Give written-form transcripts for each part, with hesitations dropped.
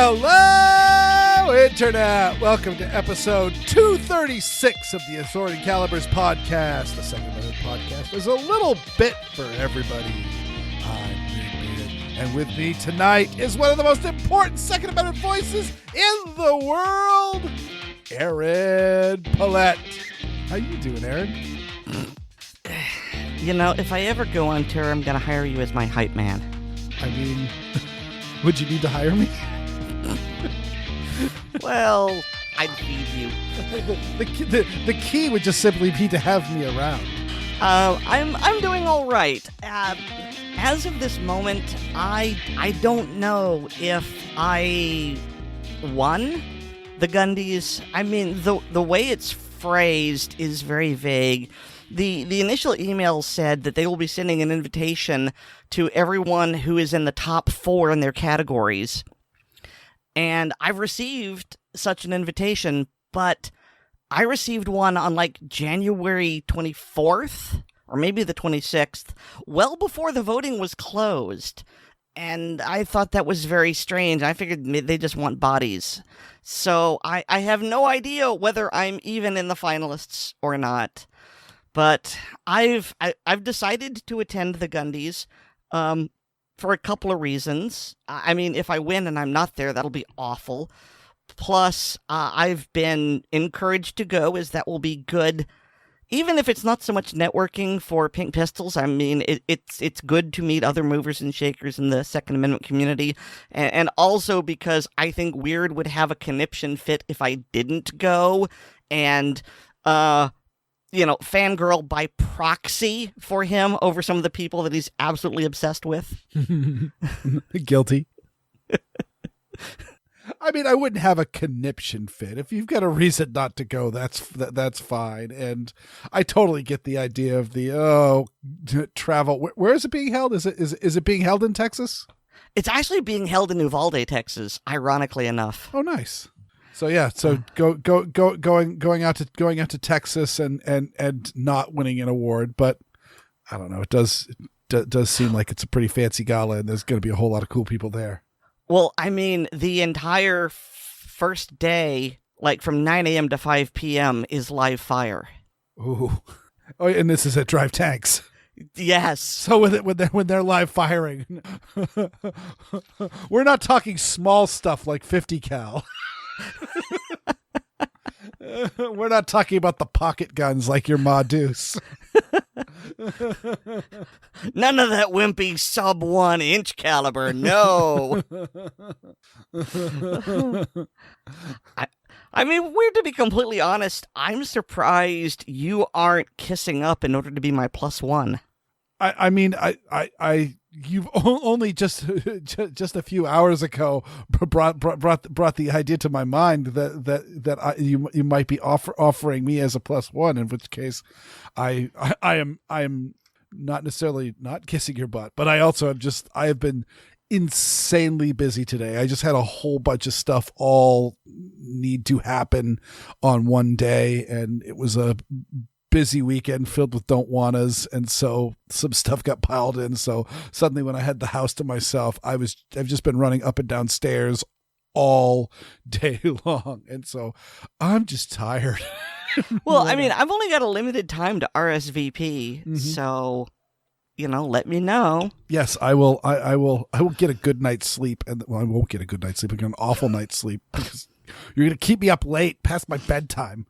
Hello, Internet! Welcome to episode 236 of the Assorted Calibers podcast. The second minute podcast is a little bit for everybody. I'm Weer'd, and with me tonight is one of the most important second minute voices in the world, Aaron Paulette. How you doing, Aaron? You know, if I ever go on tour, I'm going to hire you as my hype man. I mean, would you need to hire me? Well, I'd feed you. The key would just simply be to have me around. I'm doing all right. As of this moment, I don't know if I won the Gundies. I mean, the way it's phrased is very vague. The initial email said that they will be sending an invitation to everyone who is in the top 4 in their categories. And I've received such an invitation, but I received one on like January 24th, or maybe the 26th, well before the voting was closed. And I thought that was very strange. I figured they just want bodies. So I have no idea whether I'm even in the finalists or not. But I've decided to attend the Gundies for a couple of reasons. I mean, if I win and I'm not there, that'll be awful. Plus, I've been encouraged to go, as that will be good. Even if it's not so much networking for Pink Pistols, I mean, it's good to meet other movers and shakers in the Second Amendment community. And also because I think Weer'd would have a conniption fit if I didn't go. And, fangirl by proxy for him over some of the people that he's absolutely obsessed with. Guilty. I mean, I wouldn't have a conniption fit. If you've got a reason not to go, that's fine. And I totally get the idea of the travel. Where is it being held? Is it being held in Texas? It's actually being held in Uvalde, Texas. Ironically enough. Oh, nice. So yeah, going out to Texas and not winning an award, but I don't know. It does seem like it's a pretty fancy gala, and there's going to be a whole lot of cool people there. Well, I mean, the entire first day, like from 9 a.m. to 5 p.m., is live fire. Ooh, oh, and this is at Drive Tanks. Yes. So when they're live firing, we're not talking small stuff like 50 cal. We're not talking about the pocket guns like your Ma Deuce. None of that wimpy sub 1 inch caliber. No. I mean, weird to be completely honest. I'm surprised you aren't kissing up in order to be my +1. I mean, you've only just a few hours ago brought the idea to my mind that you might be offering me as a +1, in which case I am not necessarily not kissing your butt, but I have been insanely busy today. I just had a whole bunch of stuff all need to happen on one day, and it was a busy weekend filled with don't wannas, and so some stuff got piled in. So suddenly when I had the house to myself, I've just been running up and down stairs all day long, and so I'm just tired. Well, I mean, I've only got a limited time to RSVP, so let me know. Yes, I will. I will get a good night's sleep, and I won't get a good night's sleep. I'll get an awful night's sleep because you're going to keep me up late past my bedtime,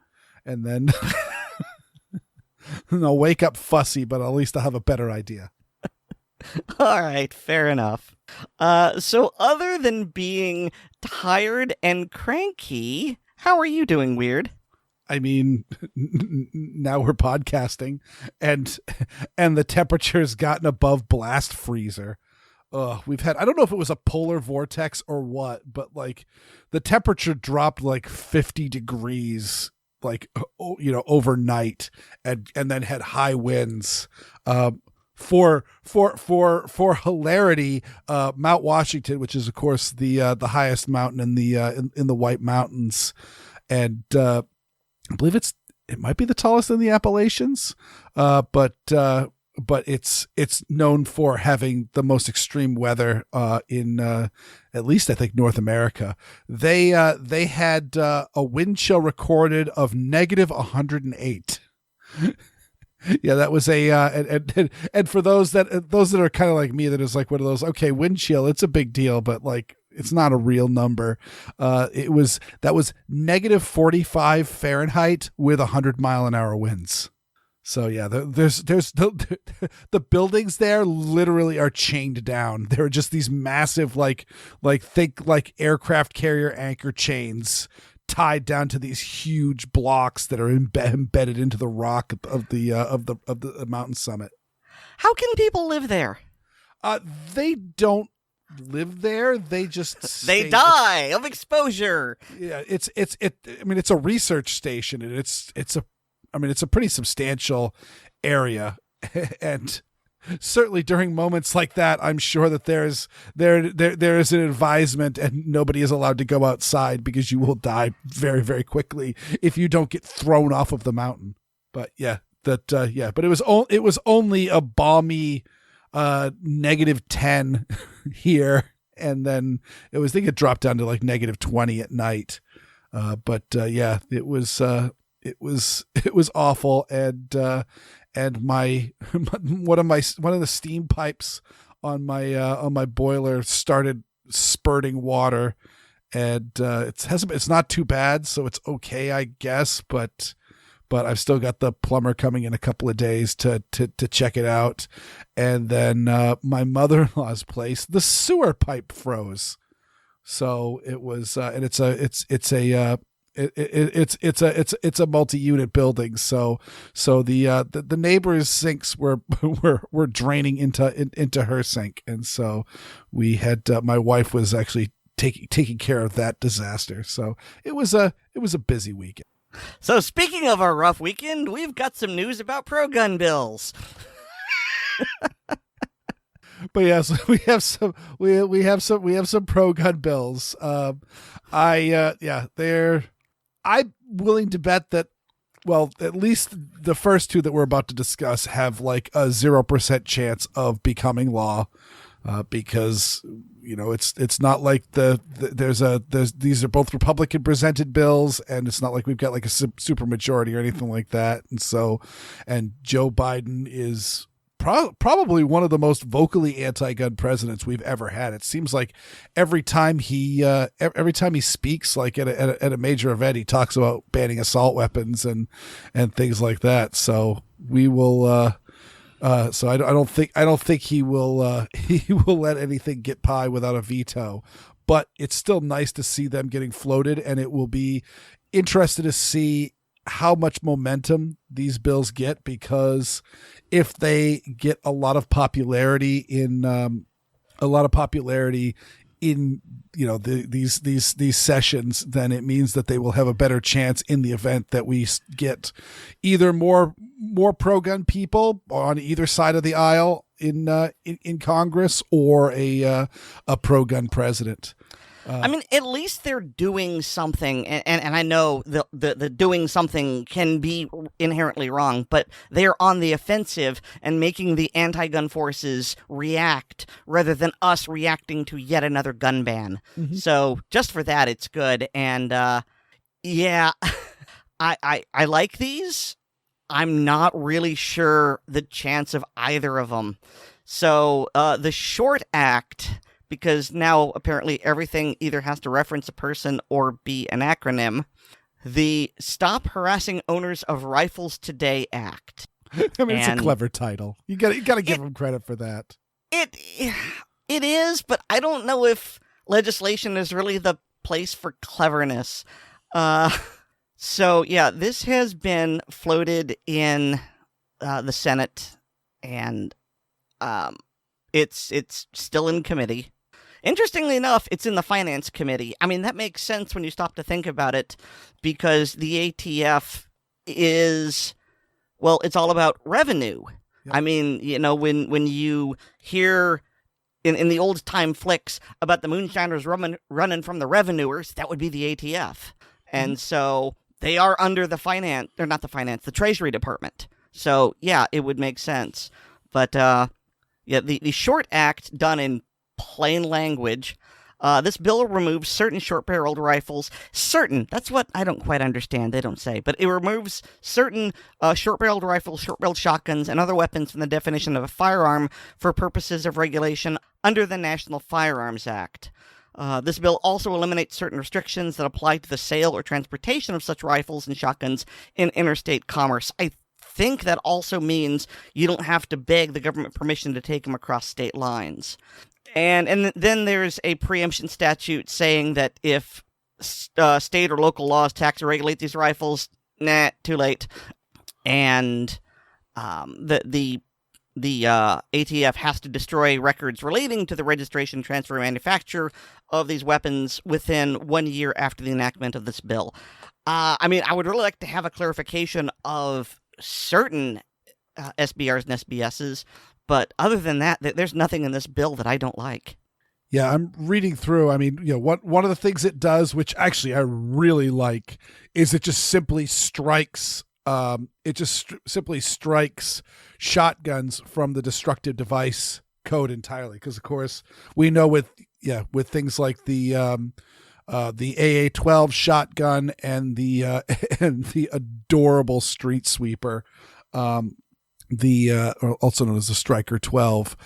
and then I'll wake up fussy, but at least I'll have a better idea. All right, fair enough. So other than being tired and cranky, how are you doing, Weer'd? I mean, now we're podcasting, and the temperature's gotten above blast freezer. We've had, I don't know if it was a polar vortex or what, but like the temperature dropped like 50 degrees like overnight, and then had high winds. For hilarity, Mount Washington, which is of course the highest mountain in the White Mountains, and I believe it might be the tallest in the Appalachians, but it's known for having the most extreme weather in at least I think North America. They had a wind chill recorded of negative 108. Yeah, that was a and for those that are kind of like me, that is like one of those, okay, wind chill, it's a big deal, but like it's not a real number. That was negative 45 Fahrenheit with 100-mile-an-hour winds. So yeah, there's the buildings there literally are chained down. There are just these massive like thick like aircraft carrier anchor chains tied down to these huge blocks that are embedded into the rock of the mountain summit. How can people live there? They don't live there. They just they die of exposure. Yeah, it's a research station, and it's a pretty substantial area, and certainly during moments like that, I'm sure that there is an advisement, and nobody is allowed to go outside because you will die very, very quickly if you don't get thrown off of the mountain. But yeah, but it was only a balmy negative 10 here, and then I think it dropped down to like negative 20 at night. Yeah, it was awful, and my one of the steam pipes on my boiler started spurting water, and it's not too bad, so it's okay, I guess, but I've still got the plumber coming in a couple of days to check it out. And then my mother-in-law's place, the sewer pipe froze. So it was, and it's a multi-unit building. So the neighbor's sinks were draining into her sink, and so we had my wife was actually taking care of that disaster. So it was a busy weekend. So speaking of our rough weekend, we've got some news about pro-gun bills. But yes, we have some pro-gun bills. I'm willing to bet that, well, at least the first two that we're about to discuss have like a 0% chance of becoming law, because it's not like these are both Republican presented bills, and it's not like we've got like a super majority or anything like that. And Joe Biden is probably one of the most vocally anti-gun presidents we've ever had. It seems like every time he speaks, like at a major event, he talks about banning assault weapons and things like that. So we will. So I don't think he will let anything get by without a veto. But it's still nice to see them getting floated, and it will be interesting to see how much momentum these bills get, because if they get a lot of popularity in these sessions, then it means that they will have a better chance in the event that we get either more pro-gun people on either side of the aisle in Congress, or a pro-gun president. At least they're doing something, and I know the doing something can be inherently wrong, but they're on the offensive and making the anti-gun forces react rather than us reacting to yet another gun ban. Mm-hmm. So just for that, it's good. And yeah, I like these. I'm not really sure the chance of either of them. So the Short Act, because now apparently everything either has to reference a person or be an acronym, the Stop Harassing Owners of Rifles Today Act. It's a clever title. You got to give them credit for that. It is, but I don't know if legislation is really the place for cleverness. So yeah, this has been floated in the Senate, and it's still in committee. Interestingly enough, it's in the Finance Committee. That makes sense when you stop to think about it, because the ATF is, well, it's all about revenue. Yep. When you hear in the old time flicks about the moonshiners running from the revenuers, that would be the ATF. And so they are under the Treasury Department. So yeah, it would make sense. But yeah, the short act done in plain language. This bill removes certain short-barreled rifles. Certain, that's what I don't quite understand. They don't say. But it removes certain short-barreled rifles, short-barreled shotguns, and other weapons from the definition of a firearm for purposes of regulation under the National Firearms Act. This bill also eliminates certain restrictions that apply to the sale or transportation of such rifles and shotguns in interstate commerce. I think that also means you don't have to beg the government permission to take them across state lines. And then there's a preemption statute saying that if state or local laws tax or regulate these rifles, too late. And the ATF has to destroy records relating to the registration, transfer, and manufacture of these weapons within 1 year after the enactment of this bill. I would really like to have a clarification of certain SBRs and SBSs, but other than that, there's nothing in this bill that I don't like. Yeah, I'm reading through. One of the things it does, which actually I really like, is it just simply strikes. Simply strikes shotguns from the destructive device code entirely. Because of course we know with things like the AA-12 shotgun and the adorable street sweeper. Also known as the Striker 12.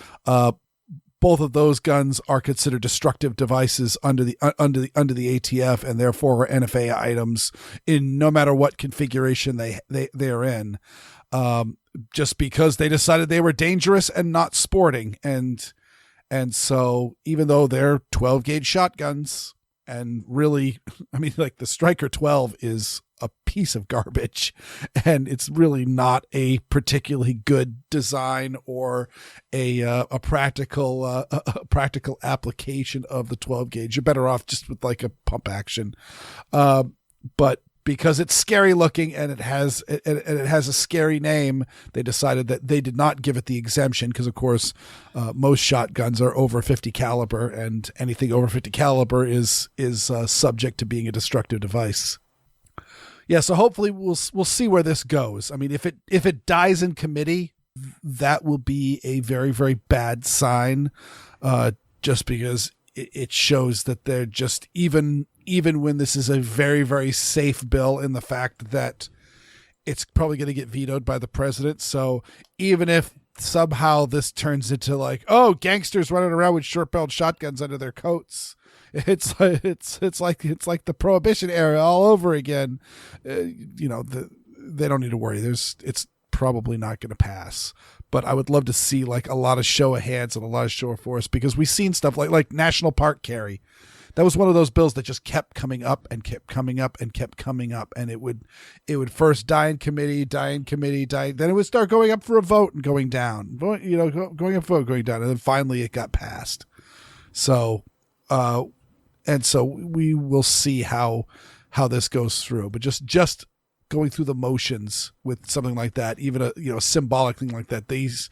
Both of those guns are considered destructive devices under the ATF, and therefore are NFA items in no matter what configuration they're in. Just because they decided they were dangerous and not sporting, and so even though they're 12 gauge shotguns, and really, the Striker 12 is a piece of garbage, and it's really not a particularly good design or a practical application of the 12 gauge. You're better off just with like a pump action, but because it's scary looking and it has a scary name, they decided that they did not give it the exemption because, of course, most shotguns are over 50 caliber, and anything over 50 caliber is subject to being a destructive device. Yeah, so hopefully we'll see where this goes. If it dies in committee, that will be a very, very bad sign, just because it shows that they're just even when this is a very, very safe bill, in the fact that it's probably going to get vetoed by the president. So even if somehow this turns into like, oh, gangsters running around with short-barreled shotguns under their coats, it's like the Prohibition era all over again. They don't need to worry. It's probably not going to pass. But I would love to see like a lot of show of hands and a lot of show of force, because we've seen stuff like National Park Carry. That was one of those bills that just kept coming up and kept coming up and kept coming up, and it would first die in committee, then it would start going up for a vote and going down, going up for a vote, going down, and then finally it got passed. So, and so we will see how this goes through. But just going through the motions with something like that, even a symbolic thing like that, these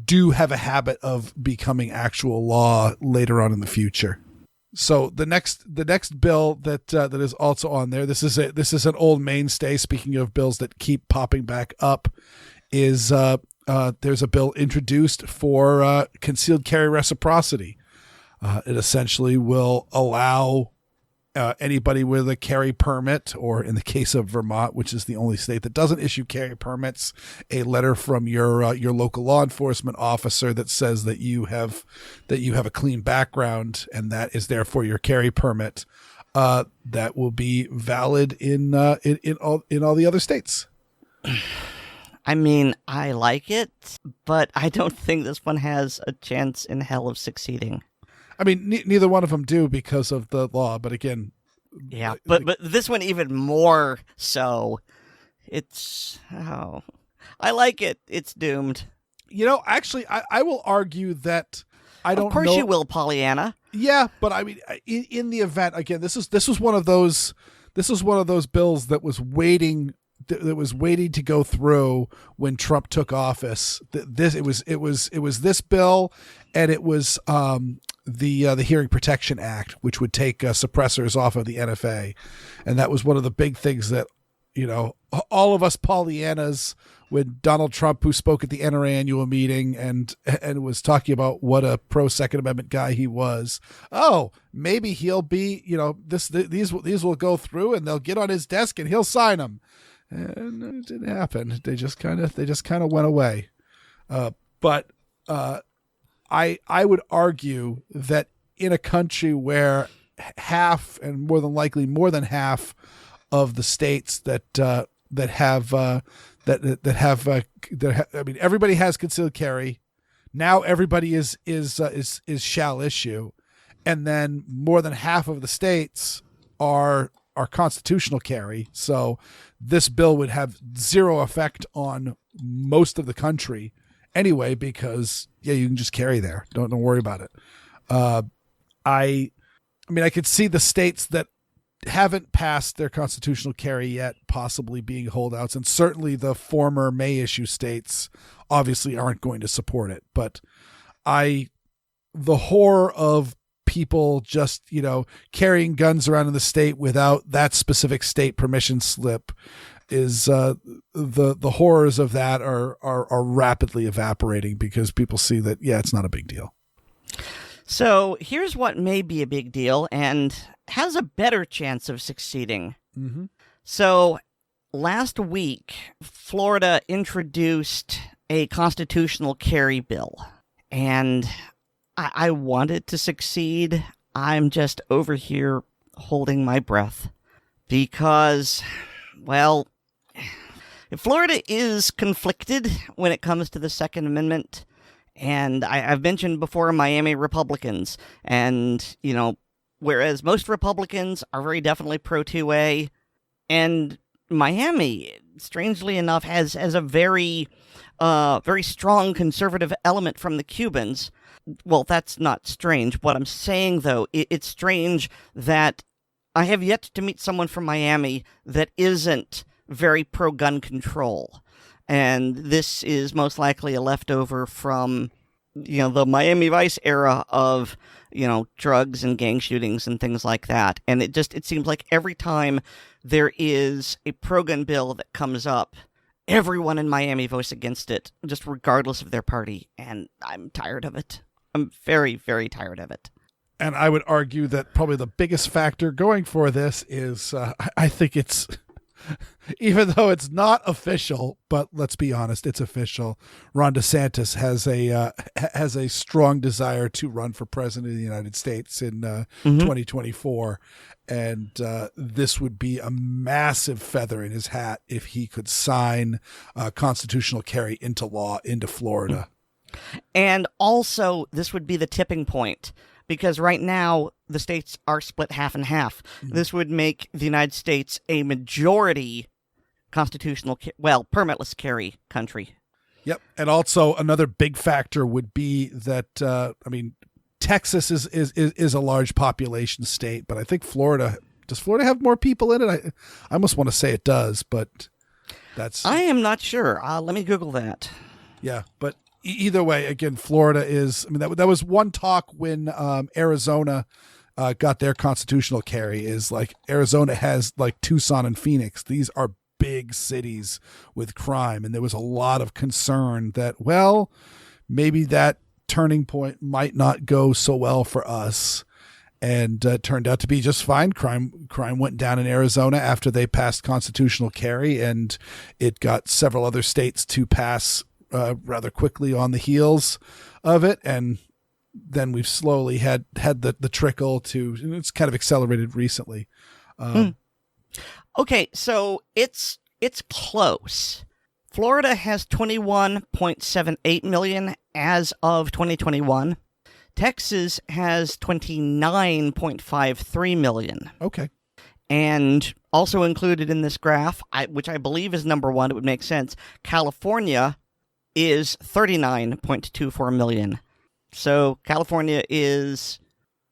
do have a habit of becoming actual law later on in the future. So the next bill that is also on there, this is an old mainstay. Speaking of bills that keep popping back up, is there's a bill introduced for concealed carry reciprocity. It essentially will allow anybody with a carry permit, or in the case of Vermont, which is the only state that doesn't issue carry permits, a letter from your local law enforcement officer that says that you have a clean background, and that is therefore your carry permit. That will be valid in all the other states. I like it, but I don't think this one has a chance in hell of succeeding. Neither one of them do because of the law, but again... Yeah, but this one even more so. I like it. It's doomed. Actually, I will argue that I don't know... Of course you will, Pollyanna. Yeah, but in the event, again, this was one of those bills that was waiting to go through when Trump took office. It was this bill, and it was the Hearing Protection Act, which would take suppressors off of the NFA, and that was one of the big things that all of us Pollyannas, when Donald Trump, who spoke at the NRA annual meeting and was talking about what a pro Second Amendment guy he was. Oh, maybe he'll be, these will go through and they'll get on his desk and he'll sign them. And it didn't happen. They just kind of went away. But I would argue that in a country where half, and more than likely more than half, of the states that have everybody has concealed carry. Now everybody is shall issue, and then more than half of the states are constitutional carry. So this bill would have zero effect on most of the country anyway, because you can just carry there. Don't worry about it. I could see the states that haven't passed their constitutional carry yet possibly being holdouts, and certainly the former may issue states obviously aren't going to support it. But the horror of people just carrying guns around in the state without that specific state permission slip is the horrors of that are rapidly evaporating, because people see that it's not a big deal. So here's what may be a big deal and has a better chance of succeeding. Mm-hmm. So last week, Florida introduced a constitutional carry bill, and I want it to succeed. I'm just over here holding my breath because, well, Florida is conflicted when it comes to the Second Amendment. And I've mentioned before Miami Republicans, and, whereas most Republicans are very definitely pro-2A, and Miami, strangely enough, has a very strong conservative element from the Cubans. Well, that's not strange. What I'm saying, though, it's strange that I have yet to meet someone from Miami that isn't very pro-gun control. And this is most likely a leftover from, the Miami Vice era of, drugs and gang shootings and things like that. And it seems like every time there is a pro-gun bill that comes up, everyone in Miami votes against it, just regardless of their party. And I'm tired of it. I'm very, very tired of it. And I would argue that probably the biggest factor going for this is, I think it's... even though it's not official, but let's be honest, it's official. Ron DeSantis has a strong desire to run for president of the United States in 2024, and this would be a massive feather in his hat if he could sign constitutional carry into law into Florida. And also, this would be the tipping point. Because right now, the states are split half and half. Mm-hmm. This would make the United States a majority constitutional, permitless carry country. Yep. And also another big factor would be that, Texas is a large population state, but I think does Florida have more people in it? I almost want to say it does, but I am not sure. Let me Google that. Yeah, but either way, again, Florida is, that was one talk when Arizona got their constitutional carry, is like Arizona has like Tucson and Phoenix. These are big cities with crime. And there was a lot of concern that, maybe that turning point might not go so well for us. And turned out to be just fine. Crime went down in Arizona after they passed constitutional carry, and it got several other states to pass rather quickly on the heels of it, and then we've slowly had the trickle to, it's kind of accelerated recently. Okay, so it's close. Florida has 21.78 million as of 2021. Texas has 29.53 million. Okay. And also included in this graph, which I believe is number one, it would make sense, California is 39.24 million. So California is,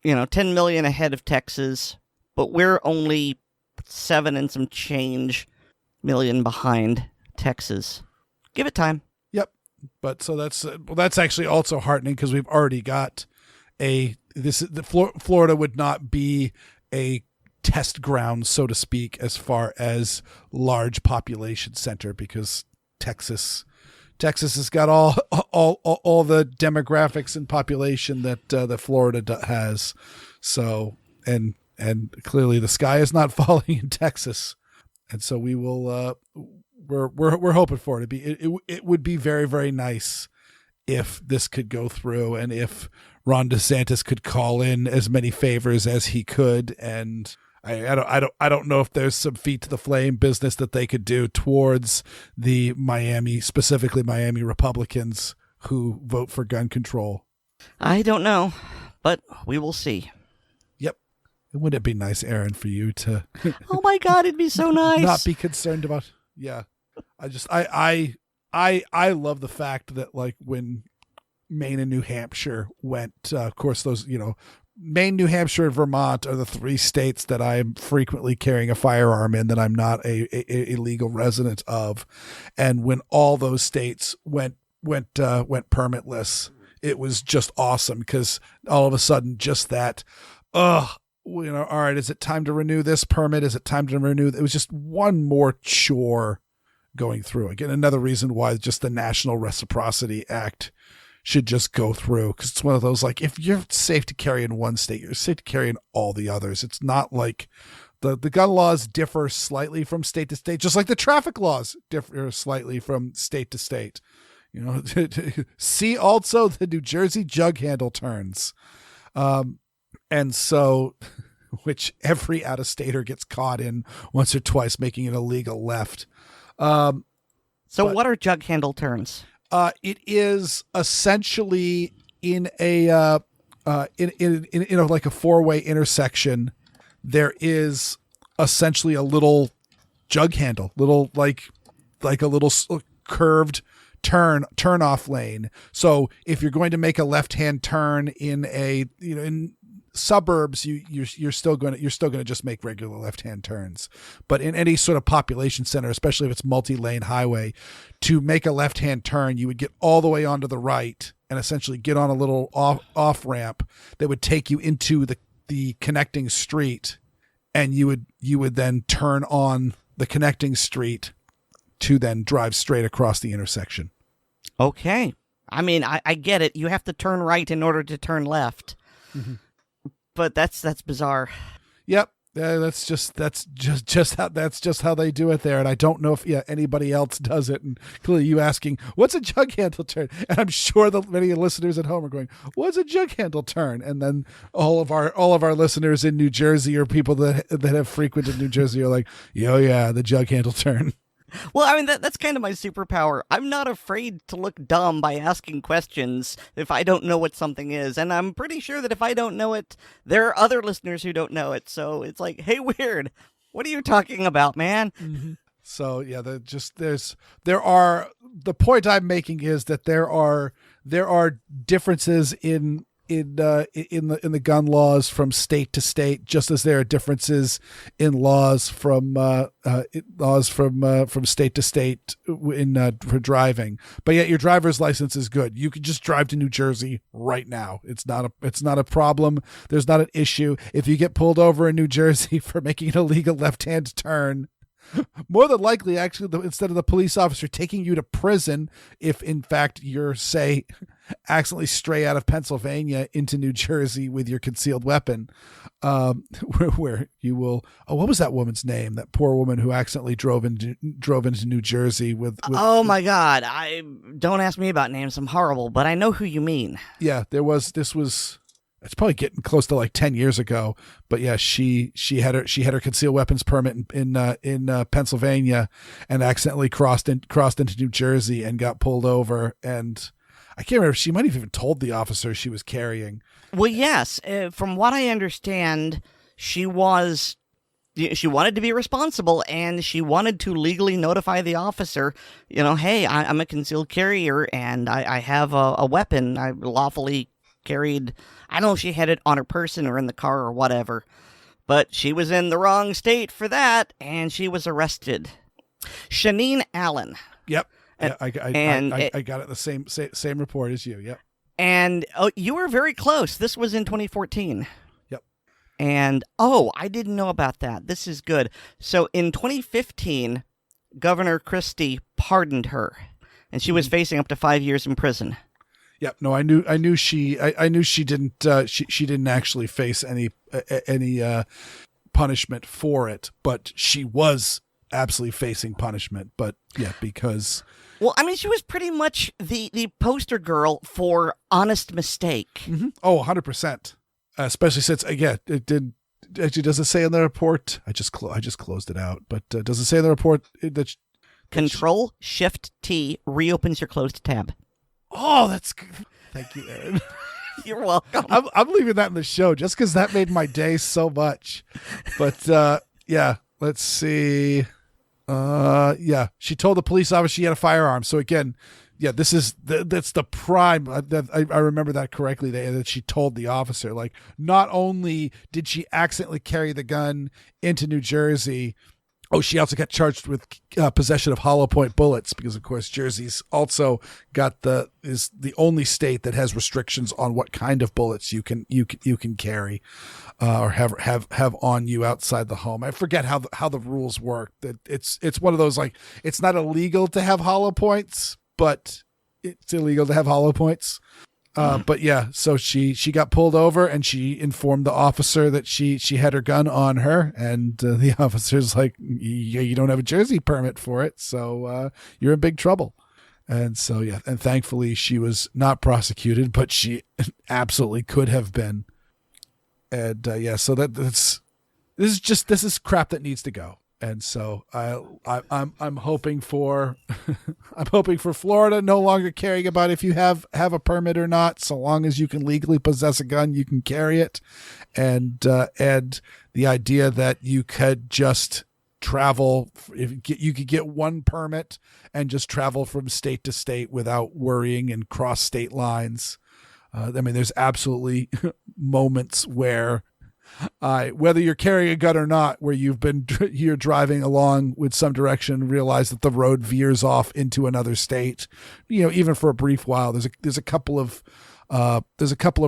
10 million ahead of Texas, but we're only 7 and some change million behind Texas. Give it time. Yep. But so that's actually also heartening, because we've already got Florida would not be a test ground, so to speak, as far as large population center, because Texas has got all the demographics and population that Florida has. So and clearly the sky is not falling in Texas, and so we will. We're hoping for it. It would be very, very nice if this could go through, and if Ron DeSantis could call in as many favors as he could. And I don't know if there's some feet to the flame business that they could do towards the specifically Miami Republicans who vote for gun control. I don't know, but we will see. Yep. Wouldn't it be nice, Aaron, for you to oh my God, it'd be so nice. Not be concerned about. Yeah. I love the fact that, like, when Maine and New Hampshire went, of course, those, Maine, New Hampshire, and Vermont are the 3 states that I'm frequently carrying a firearm in that I'm not a legal resident of. And when all those states went permitless, it was just awesome, because all of a sudden just that, all right, is it time to renew this permit? Is it time to renew? It was just one more chore going through. Again, another reason why just the National Reciprocity Act should just go through, because it's one of those, like, if you're safe to carry in one state, you're safe to carry in all the others. It's not like the gun laws differ slightly from state to state, just like the traffic laws differ slightly from state to state. See also the New Jersey jug handle turns. And so, which every out-of-stater gets caught in once or twice, making it a legal left. What are jug handle turns? It is essentially in a like a 4-way intersection. There is essentially a little jug handle, like a little curved turn off lane. So if you're going to make a left-hand turn in in suburbs, you're still going to just make regular left-hand turns. But in any sort of population center, especially if it's multi-lane highway, to make a left-hand turn, you would get all the way onto the right and essentially get on a little off ramp that would take you into the connecting street, and you would then turn on the connecting street to then drive straight across the intersection. Okay. I mean, I get it. You have to turn right in order to turn left. Mm-hmm. But that's bizarre. Yep. That's just how they do it there. And I don't know if anybody else does it. And clearly you asking, what's a jug handle turn? And I'm sure that many listeners at home are going, what's a jug handle turn? And then all of our listeners in New Jersey, or people that have frequented New Jersey, are like, yeah, the jug handle turn. Well, I mean, that's kind of my superpower. I'm not afraid to look dumb by asking questions if I don't know what something is. And I'm pretty sure that if I don't know it, there are other listeners who don't know it. So it's like, hey, Weer'd, what are you talking about, man? Mm-hmm. So, yeah, the point I'm making is that there are differences in the gun laws from state to state, just as there are differences in laws from state to state for driving. But yet your driver's license is good. You can just drive to New Jersey right now. It's not a problem. There's not an issue. If you get pulled over in New Jersey for making an illegal left-hand turn, more than likely, actually, instead of the police officer taking you to prison, if in fact you're, say, accidentally stray out of Pennsylvania into New Jersey with your concealed weapon, where you will. Oh, what was that woman's name? That poor woman who accidentally drove into New Jersey with oh my God! Don't ask me about names. I'm horrible, but I know who you mean. Yeah, this was. It's probably getting close to like 10 years ago, but yeah, she had her concealed weapons permit in Pennsylvania, and accidentally crossed into New Jersey and got pulled over. And I can't remember. She might have even told the officer she was carrying. Well, yes, from what I understand, she wanted to be responsible, and she wanted to legally notify the officer, hey, I'm a concealed carrier, and I have a weapon. I lawfully carried. I don't know if she had it on her person or in the car or whatever, but she was in the wrong state for that, and she was arrested. Shanine Allen. Yep. I got it the same report as you. Yep. And you were very close. This was in 2014. Yep. And, I didn't know about that. This is good. So in 2015, Governor Christie pardoned her, and she was facing up to 5 years in prison. Yeah, no, I knew she didn't she didn't actually face any punishment for it, but she was absolutely facing punishment. But yeah, because well, I mean, she was pretty much the poster girl for honest mistake. Mm-hmm. Oh, 100%. Especially since again, it did actually does it say in the report? I just closed it out, but does it say in the report that Control Shift T reopens your closed tab. Oh, that's good. Thank you, Aaron. You're welcome. I'm leaving that in the show just because that made my day so much. But yeah, let's see. Yeah, she told the police officer she had a firearm. So again, yeah, that's the prime. I remember that correctly. That she told the officer, like, not only did she accidentally carry the gun into New Jersey. Oh, she also got charged with possession of hollow point bullets because, of course, Jersey's also is the only state that has restrictions on what kind of bullets you can carry or have on you outside the home. I forget how the rules work. That it's one of those, like, it's not illegal to have hollow points, but it's illegal to have hollow points. But yeah, so she got pulled over and she informed the officer that she had her gun on her, and the officer's like, you don't have a Jersey permit for it, so you're in big trouble. And so yeah, and thankfully she was not prosecuted, but she absolutely could have been. And yeah, so this is crap that needs to go. And so I'm hoping for I'm hoping for Florida no longer caring about if you have a permit or not. So long as you can legally possess a gun, you can carry it. And the idea that you could just travel, you could get one permit and just travel from state to state without worrying and cross state lines. I mean, there's absolutely moments where whether you're carrying a gun or not, where you're driving along with some direction and realize that the road veers off into another state, even for a brief while. There's a couple of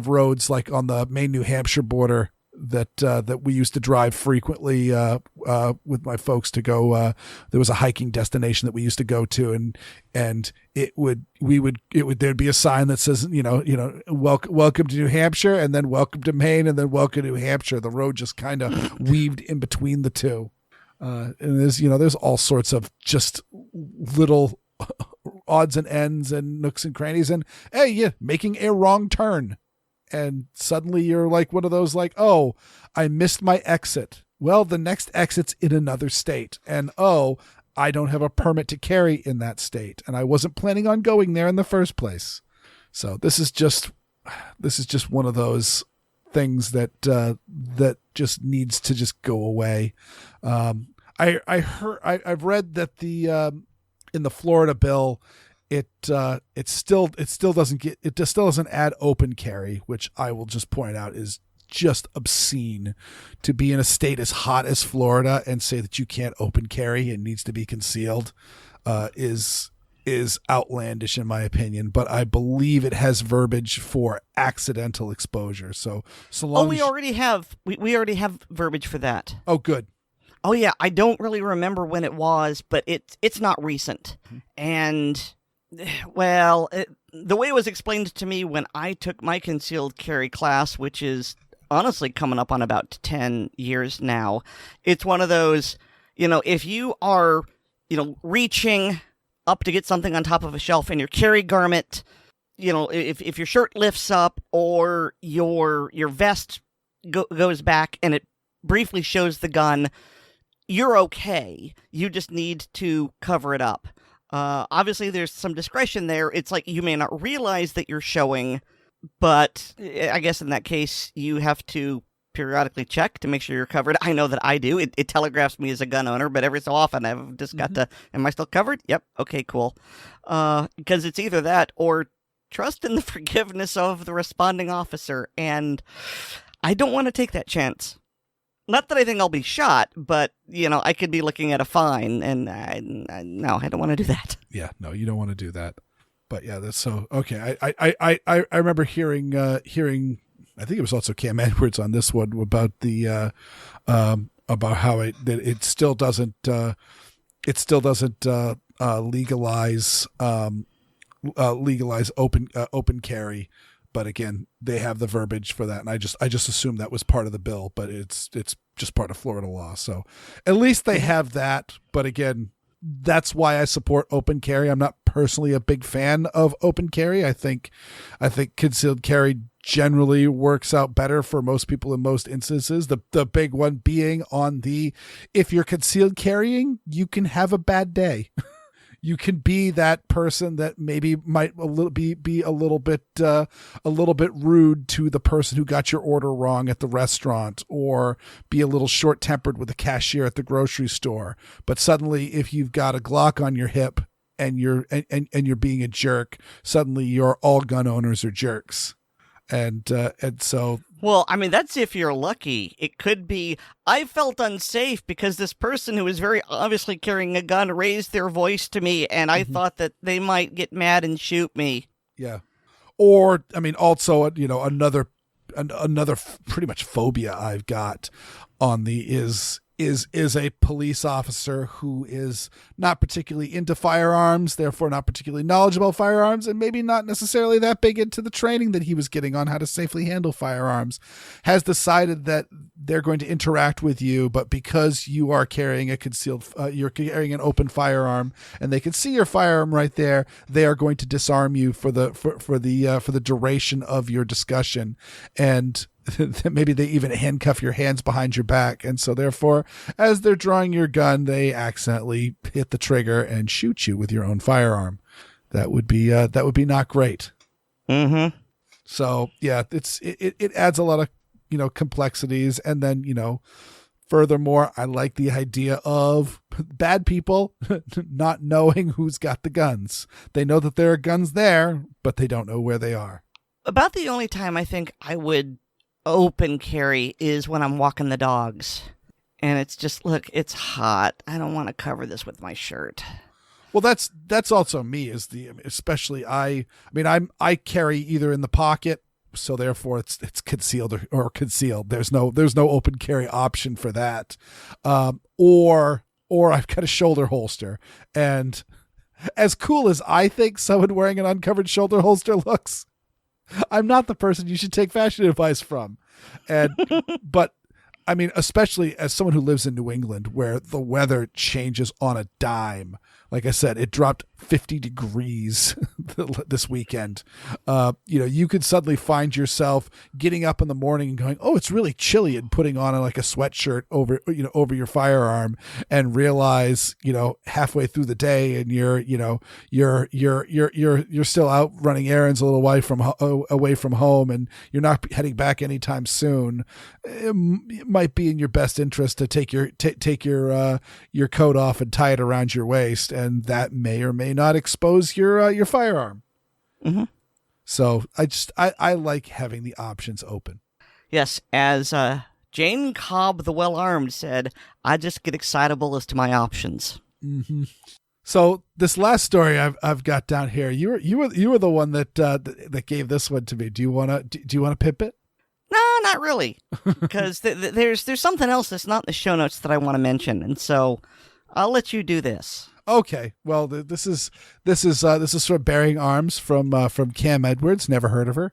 roads, like on the Maine New Hampshire border, that we used to drive frequently with my folks to go. There was a hiking destination that we used to go to, and there'd be a sign that says welcome to New Hampshire, and then welcome to Maine, and then welcome to New Hampshire. The road just kind of weaved in between the two, and there's all sorts of just little odds and ends and nooks and crannies, and hey, yeah, making a wrong turn. And suddenly you're like one of those, like, oh, I missed my exit. Well, the next exit's in another state. And, oh, I don't have a permit to carry in that state. And I wasn't planning on going there in the first place. So this is just one of those things that just needs to just go away. I've read that in the Florida bill, it still doesn't add open carry, which I will just point out is just obscene. To be in a state as hot as Florida and say that you can't open carry and needs to be concealed is outlandish in my opinion. But I believe it has verbiage for accidental exposure. So long. We already have verbiage for that. Oh, good. Oh yeah, I don't really remember when it was, but it's not recent. Mm-hmm. And well, the way it was explained to me when I took my concealed carry class, which is honestly coming up on about 10 years now, it's one of those, if you are, reaching up to get something on top of a shelf and your carry garment, if your shirt lifts up or your vest goes back and it briefly shows the gun, you're okay. You just need to cover it up. Obviously, there's some discretion there. It's like you may not realize that you're showing, but I guess in that case, you have to periodically check to make sure you're covered. I know that I do. It telegraphs me as a gun owner, but every so often I've just got to, am I still covered? Yep. Okay, cool. Because it's either that or trust in the forgiveness of the responding officer, and I don't want to take that chance. Not that I think I'll be shot, but, I could be looking at a fine, and no, I don't want to do that. Yeah, no, you don't want to do that. But yeah, that's so, okay. I remember hearing I think it was also Cam Edwards on this one about the about how it still doesn't legalize open carry. But again, they have the verbiage for that, and I just assumed that was part of the bill, but it's just part of Florida law. So at least they have that. But again, that's why I support open carry. I'm not personally a big fan of open carry. I think concealed carry generally works out better for most people in most instances. The big one being on if you're concealed carrying, you can have a bad day. You can be that person that maybe might be a little bit rude to the person who got your order wrong at the restaurant, or be a little short-tempered with the cashier at the grocery store. But suddenly, if you've got a Glock on your hip and you're being a jerk, suddenly all gun owners are jerks. And so, well, I mean, that's if you're lucky. It could be, I felt unsafe because this person who was very obviously carrying a gun raised their voice to me, and I thought that they might get mad and shoot me. Yeah. Or, I mean, also, another pretty much phobia I've got on is a police officer who is not particularly into firearms, therefore not particularly knowledgeable about firearms, and maybe not necessarily that big into the training that he was getting on how to safely handle firearms, has decided that they're going to interact with you, but because you are carrying you're carrying an open firearm and they can see your firearm right there, they are going to disarm you for the duration of your discussion. And maybe they even handcuff your hands behind your back. And so therefore, as they're drawing your gun, they accidentally hit the trigger and shoot you with your own firearm. That would be not great. Mm-hmm. So yeah, it adds a lot of, complexities. And then, furthermore, I like the idea of bad people not knowing who's got the guns. They know that there are guns there, but they don't know where they are. About the only time I think I would open carry is when I'm walking the dogs. And it's just, look, it's hot. I don't want to cover this with my shirt. Well, that's also me, especially I carry either in the pocket, so therefore it's concealed or concealed. There's no open carry option for that. Or I've got a shoulder holster. And as cool as I think someone wearing an uncovered shoulder holster looks, I'm not the person you should take fashion advice from. But I mean, especially as someone who lives in New England where the weather changes on a dime. Like I said, it dropped 50 degrees this weekend. You could suddenly find yourself getting up in the morning and going, "Oh, it's really chilly," and putting on like a sweatshirt over your firearm, and realize, halfway through the day, and you're still out running errands a little away from home, and you're not heading back anytime soon. It might be in your best interest to take your coat off and tie it around your waist. And that may or may not expose your firearm. Mm-hmm. So I like having the options open. Yes, as Jane Cobb, the well-armed, said, I just get excitable as to my options. Mm-hmm. So this last story I've got down here, you were the one that gave this one to me. Do you want to pimp it? No, not really, because there's something else that's not in the show notes that I want to mention, and so I'll let you do this. Okay, well, this is from Bearing Arms from Cam Edwards. Never heard of her.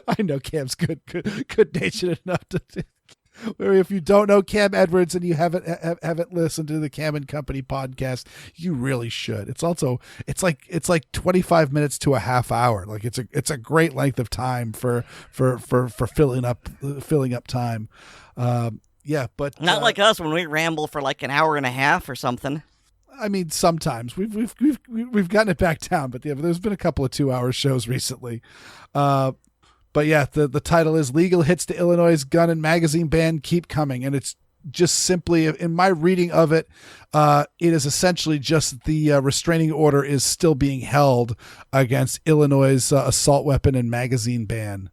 I know Cam's good natured enough to. If you don't know Cam Edwards and you haven't listened to the Cam and Company podcast, you really should. It's like 25 minutes to a half hour. Like it's a great length of time for filling up time. Yeah, but not like us when we ramble for like an hour and a half or something. I mean, sometimes we've gotten it back down, but there's been a couple of 2-hour shows recently. But yeah, the title is "Legal Hits to Illinois' Gun and Magazine Ban Keep Coming," and it's just simply, in my reading of it, it is essentially just the restraining order is still being held against Illinois' assault weapon and magazine ban.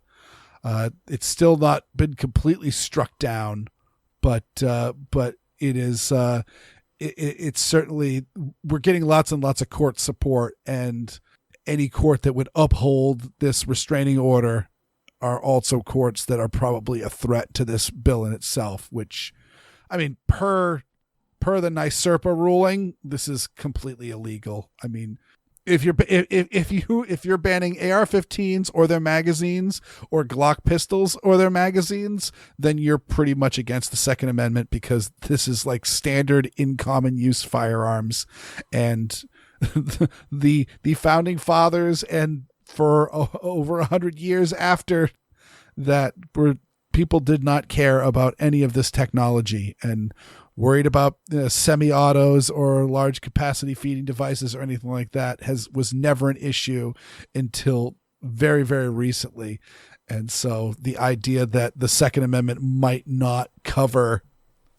It's still not been completely struck down. But it is it's certainly, we're getting lots and lots of court support, and any court that would uphold this restraining order are also courts that are probably a threat to this bill in itself, which, I mean, per the NYSERPA ruling, this is completely illegal. I mean, if you're banning AR-15s or their magazines or Glock pistols or their magazines, then you're pretty much against the Second Amendment, because this is like standard in common use firearms. And the founding fathers, and for over 100 years after that, people did not care about any of this technology and worried about semi-autos or large capacity feeding devices or anything like that was never an issue until very, very recently. And so the idea that the Second Amendment might not cover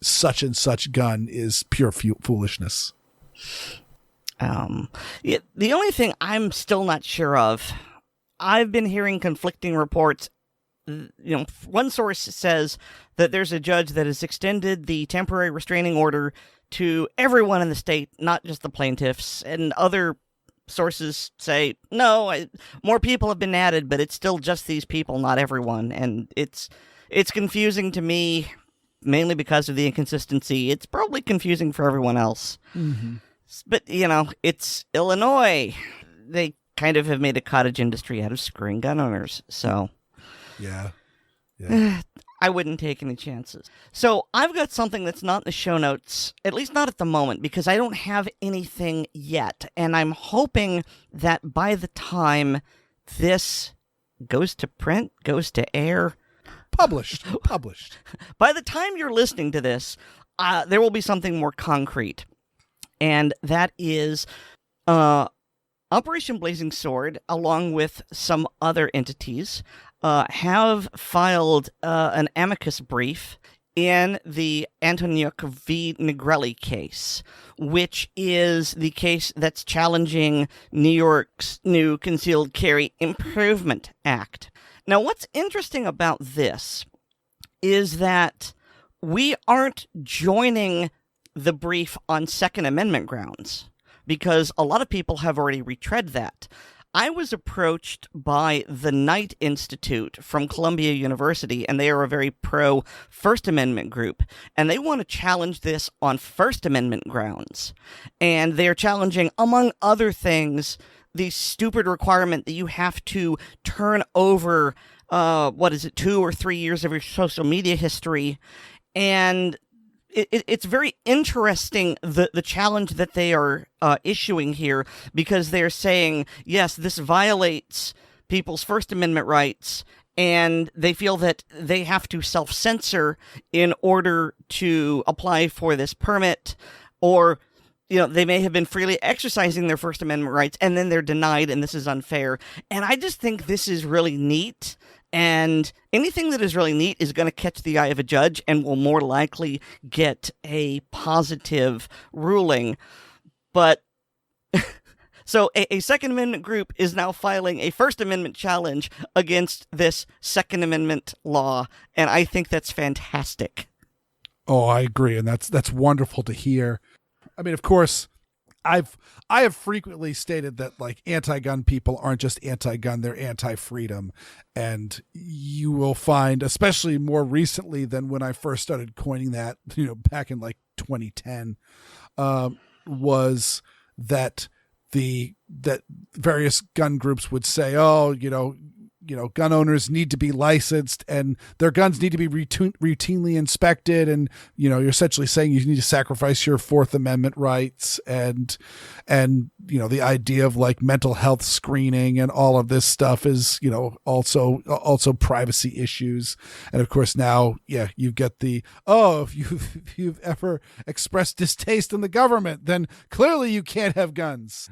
such and such gun is pure foolishness. The only thing I'm still not sure of, I've been hearing conflicting reports. One source says that there's a judge that has extended the temporary restraining order to everyone in the state, not just the plaintiffs. And other sources say, no, more people have been added, but it's still just these people, not everyone. And it's confusing to me, mainly because of the inconsistency. It's probably confusing for everyone else. Mm-hmm. But, it's Illinois. They kind of have made a cottage industry out of screwing gun owners, so... Yeah. I wouldn't take any chances. So I've got something that's not in the show notes, at least not at the moment, because I don't have anything yet. And I'm hoping that by the time this goes to print, goes to air... Published. By the time you're listening to this, there will be something more concrete. And that is... Operation Blazing Sword, along with some other entities, have filed an amicus brief in the Antonyuk v. Nigrelli case, which is the case that's challenging New York's new Concealed Carry Improvement Act. Now, what's interesting about this is that we aren't joining the brief on Second Amendment grounds, because a lot of people have already retread that. I was approached by the Knight Institute from Columbia University, and they are a very pro-First Amendment group, and they want to challenge this on First Amendment grounds. And they're challenging, among other things, the stupid requirement that you have to turn over, 2 or 3 years of your social media history. And it's very interesting, the challenge that they are issuing here, because they're saying, yes, this violates people's First Amendment rights, and they feel that they have to self-censor in order to apply for this permit, or they may have been freely exercising their First Amendment rights, and then they're denied, and this is unfair. And I just think this is really neat. And anything that is really neat is going to catch the eye of a judge and will more likely get a positive ruling. But so a Second Amendment group is now filing a First Amendment challenge against this Second Amendment law, and I think that's fantastic. Oh, I agree, and that's wonderful to hear. I mean, of course, I have frequently stated that, like, anti-gun people aren't just anti-gun, they're anti-freedom. And you will find, especially more recently than when I first started coining that, back in like 2010, was that that various gun groups would say, gun owners need to be licensed and their guns need to be routinely inspected. And, you're essentially saying you need to sacrifice your Fourth Amendment rights and, the idea of like mental health screening and all of this stuff is, also privacy issues. And of course now, you get if you've ever expressed distaste in the government, then clearly you can't have guns.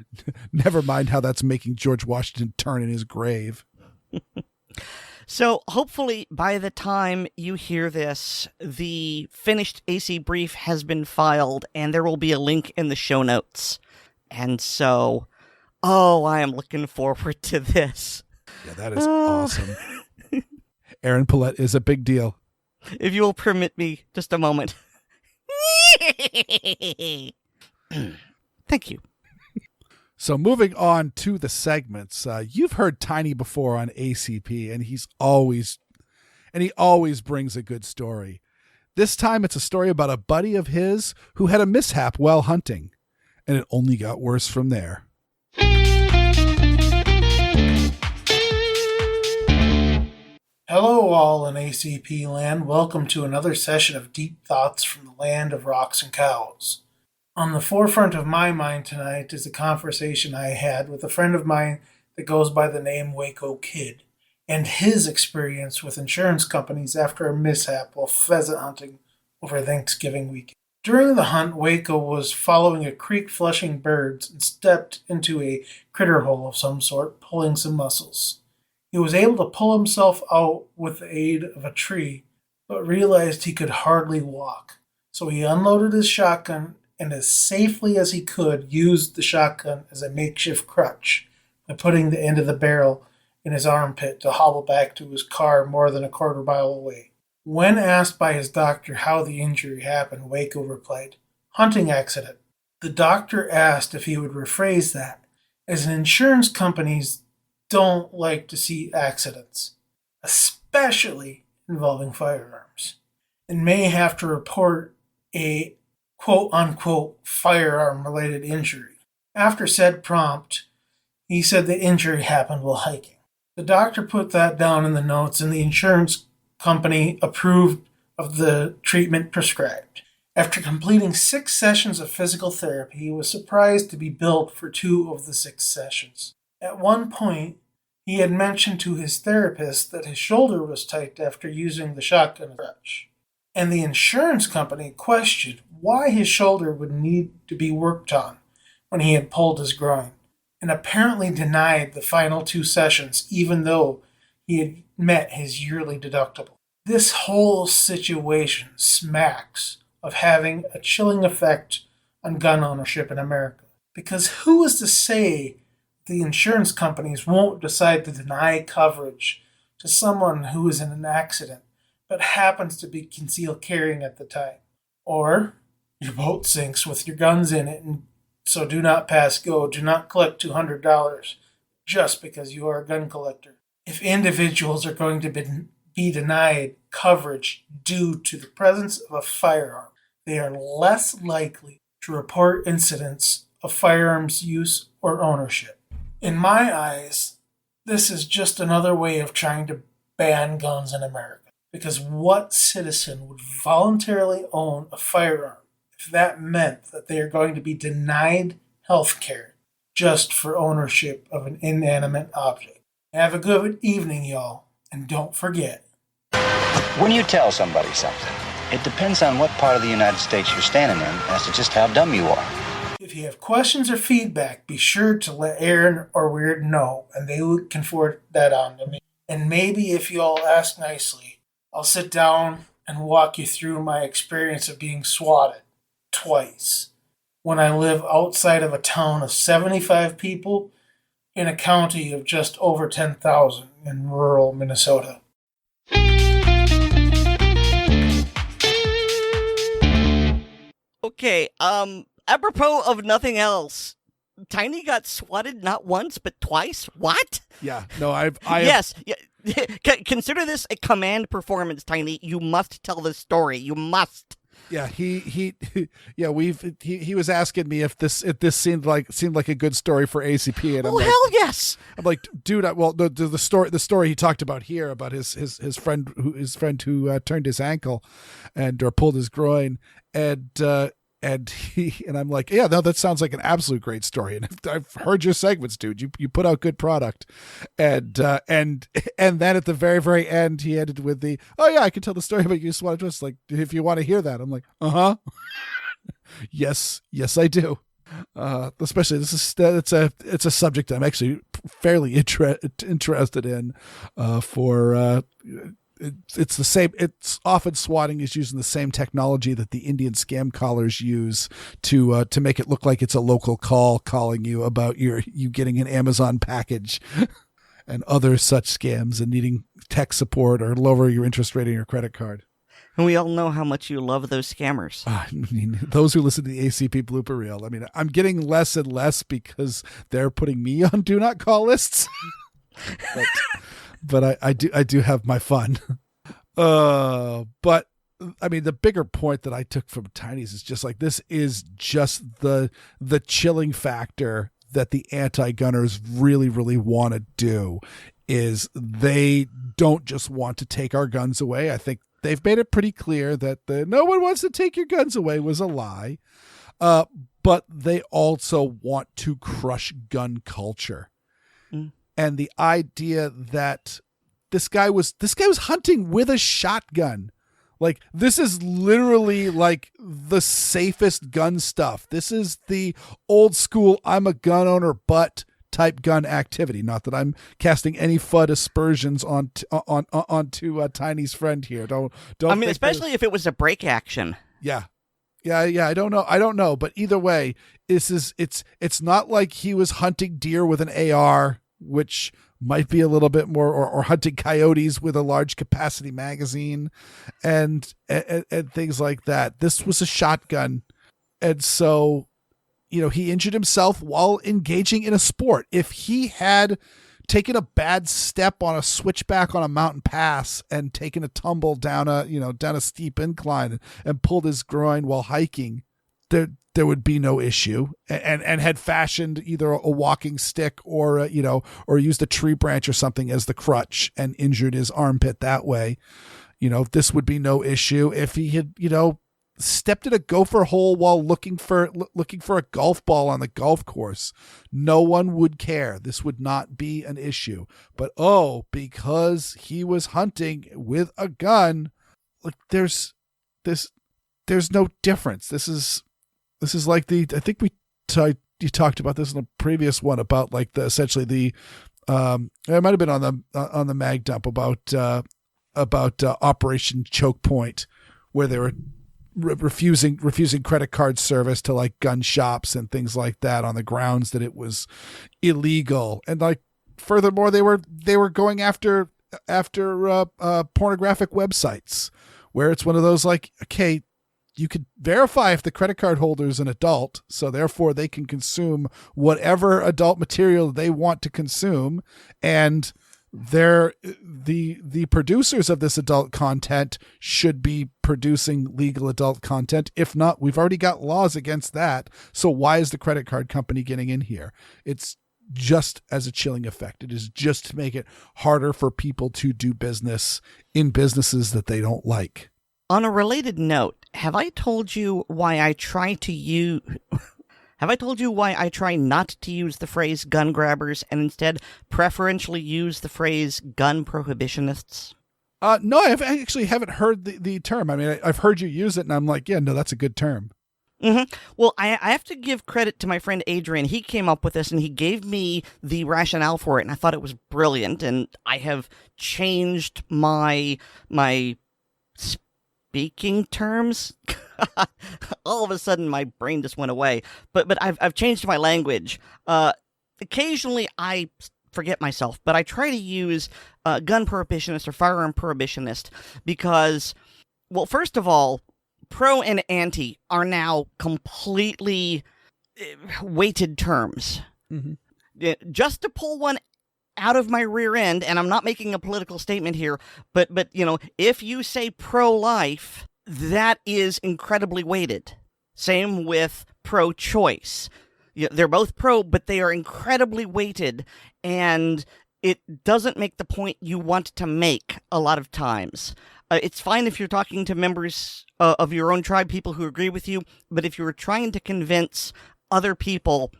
Never mind how that's making George Washington turn in his grave. So hopefully by the time you hear this, the finished AC brief has been filed, and there will be a link in the show notes. And so, I am looking forward to this. Yeah, that is awesome. Aaron Paulette is a big deal. If you will permit me just a moment. Thank you. So moving on to the segments, you've heard Tiny before on ACP, and he always brings a good story. This time it's a story about a buddy of his who had a mishap while hunting, and it only got worse from there. Hello all in ACP land. Welcome to another session of Deep Thoughts from the Land of Rocks and Cows. On the forefront of my mind tonight is a conversation I had with a friend of mine that goes by the name Waco Kid, and his experience with insurance companies after a mishap while pheasant hunting over Thanksgiving weekend. During the hunt, Waco was following a creek flushing birds and stepped into a critter hole of some sort, pulling some mussels. He was able to pull himself out with the aid of a tree, but realized he could hardly walk. So he unloaded his shotgun and as safely as he could used the shotgun as a makeshift crutch by putting the end of the barrel in his armpit to hobble back to his car more than a quarter mile away. When asked by his doctor how the injury happened, Waco replied, "Hunting accident." The doctor asked if he would rephrase that, as insurance companies don't like to see accidents, especially involving firearms, and may have to report a quote-unquote firearm-related injury. After said prompt, he said the injury happened while hiking. The doctor put that down in the notes, and the insurance company approved of the treatment prescribed. After completing 6 sessions of physical therapy, he was surprised to be billed for 2 of the 6 sessions. At one point, he had mentioned to his therapist that his shoulder was tight after using the shotgun crutch, and the insurance company questioned why his shoulder would need to be worked on when he had pulled his groin, and apparently denied the final 2 sessions even though he had met his yearly deductible. This whole situation smacks of having a chilling effect on gun ownership in America, because who is to say the insurance companies won't decide to deny coverage to someone who is in an accident but happens to be concealed carrying at the time? Or your boat sinks with your guns in it, and so do not pass go, do not collect $200 just because you are a gun collector. If individuals are going to be denied coverage due to the presence of a firearm, they are less likely to report incidents of firearms use or ownership. In my eyes, this is just another way of trying to ban guns in America. Because what citizen would voluntarily own a firearm if that meant that they are going to be denied health care just for ownership of an inanimate object? Have a good evening, y'all, and don't forget. When you tell somebody something, it depends on what part of the United States you're standing in as to just how dumb you are. If you have questions or feedback, be sure to let Aaron or Weer'd know, and they can forward that on to me. And maybe if you all ask nicely, I'll sit down and walk you through my experience of being swatted twice when I live outside of a town of 75 people in a county of just over 10,000 in rural Minnesota. Okay, apropos of nothing else, Tiny got swatted not once but twice. What? Yeah, no, I yes. Yeah. Consider this a command performance, Tiny. You must tell this story. You must. Yeah, he was asking me if this seemed like a good story for ACP, and I'm like, hell yes. I'm like, dude, the story he talked about here about his friend who turned his ankle or pulled his groin, and I'm like, yeah, no, that sounds like an absolute great story. And I've heard your segments, dude. You put out good product. And then at the very, very end, he ended with oh yeah, I can tell the story about you swatted twice. Like, if you want to hear that, I'm like, yes, I do. Especially it's a subject I'm actually fairly interested in. It's the same. It's often swatting is using the same technology that the Indian scam callers use to make it look like it's a local call calling you about you getting an Amazon package and other such scams and needing tech support or lower your interest rate on your credit card. And we all know how much you love those scammers. I mean, those who listen to the ACP blooper reel, I mean, I'm getting less and less because they're putting me on do not call lists. but I do have my fun. But I mean, the bigger point that I took from Tiny's is just like, this is just the chilling factor that the anti-gunners really, really want to do. Is they don't just want to take our guns away. I think they've made it pretty clear that no one wants to take your guns away was a lie. But they also want to crush gun culture. And the idea that this guy was hunting with a shotgun. Like, this is literally like the safest gun stuff. This is the old school I'm a gun owner but type gun activity. Not that I'm casting any FUD aspersions onto Tiny's friend here. Don't. I mean, especially if it was a break action. Yeah. I don't know. But either way, it's not like he was hunting deer with an AR, which might be a little bit more, or hunting coyotes with a large capacity magazine and things like that. This was a shotgun. And so, he injured himself while engaging in a sport. If he had taken a bad step on a switchback on a mountain pass and taken a tumble down a steep incline and pulled his groin while hiking, there would be no issue, and had fashioned either a walking stick or used a tree branch or something as the crutch and injured his armpit that way. This would be no issue. If he had, stepped in a gopher hole while looking for a golf ball on the golf course, no one would care. This would not be an issue. But because he was hunting with a gun, like there's no difference. This is like I think you talked about this in a previous one about like it might have been on the mag dump about Operation Choke Point, where they were refusing credit card service to like gun shops and things like that on the grounds that it was illegal. And like, furthermore, they were going after pornographic websites, where it's one of those like, okay, you could verify if the credit card holder is an adult, so therefore they can consume whatever adult material they want to consume, and the producers of this adult content should be producing legal adult content. If not, we've already got laws against that. So why is the credit card company getting in here? It's just as a chilling effect. It is just to make it harder for people to do business in businesses that they don't like. On a related note, have I told you why I try not to use the phrase gun grabbers and instead preferentially use the phrase gun prohibitionists? No, I actually haven't heard the term. I mean, I've heard you use it, and I'm like, yeah, no, that's a good term. Mm-hmm. Well, I have to give credit to my friend Adrian. He came up with this, and he gave me the rationale for it, and I thought it was brilliant, and I have changed my speaking terms. All of a sudden my brain just went away, but I've changed my language. Occasionally I forget myself, but I try to use gun prohibitionist or firearm prohibitionist because, well, first of all, pro and anti are now completely weighted terms. Mm-hmm. Just to pull one out of my rear end, and I'm not making a political statement here, but if you say pro-life, that is incredibly weighted. Same with pro-choice. They're both pro, but they are incredibly weighted, and it doesn't make the point you want to make a lot of times. It's fine if you're talking to members of your own tribe, people who agree with you, but if you're trying to convince other people,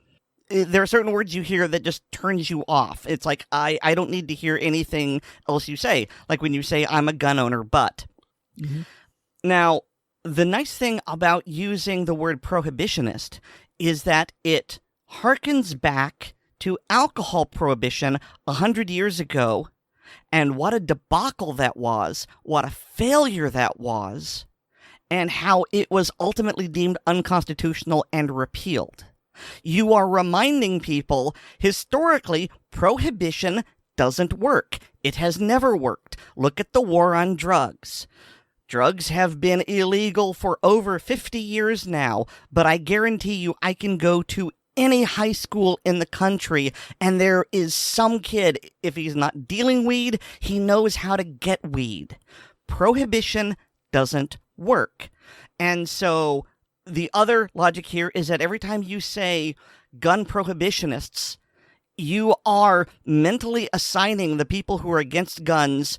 there are certain words you hear that just turns you off. It's like, I don't need to hear anything else you say. Like when you say, I'm a gun owner, but. Mm-hmm. Now, the nice thing about using the word prohibitionist is that it harkens back to alcohol prohibition 100 years ago, and what a debacle that was, what a failure that was, and how it was ultimately deemed unconstitutional and repealed. You are reminding people, historically, prohibition doesn't work. It has never worked. Look at the war on drugs. Drugs have been illegal for over 50 years now, but I guarantee you I can go to any high school in the country, and there is some kid, if he's not dealing weed, he knows how to get weed. Prohibition doesn't work. And so the other logic here is that every time you say gun prohibitionists, you are mentally assigning the people who are against guns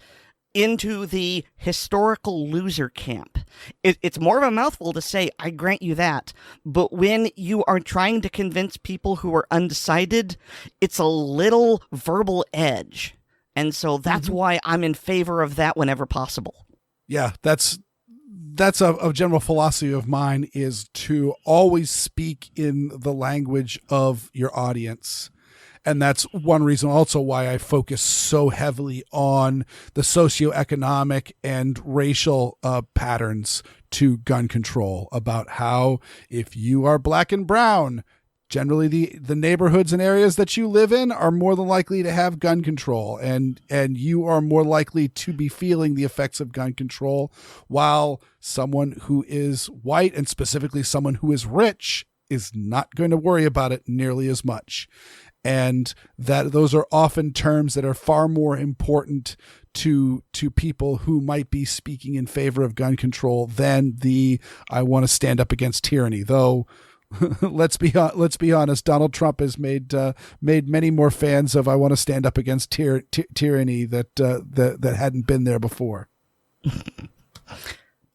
into the historical loser camp. It's more of a mouthful to say, I grant you that. But when you are trying to convince people who are undecided, it's a little verbal edge. And so that's why I'm in favor of that whenever possible. Yeah, that's a general philosophy of mine, is to always speak in the language of your audience. And that's one reason also why I focus so heavily on the socioeconomic and racial patterns to gun control, about how if you are black and brown, generally the neighborhoods and areas that you live in are more than likely to have gun control, and you are more likely to be feeling the effects of gun control, while someone who is white, and specifically someone who is rich, is not going to worry about it nearly as much. And that those are often terms that are far more important to people who might be speaking in favor of gun control than the I want to stand up against tyranny. Though let's be honest, Donald Trump has made many more fans of I want to stand up against tyranny that hadn't been there before.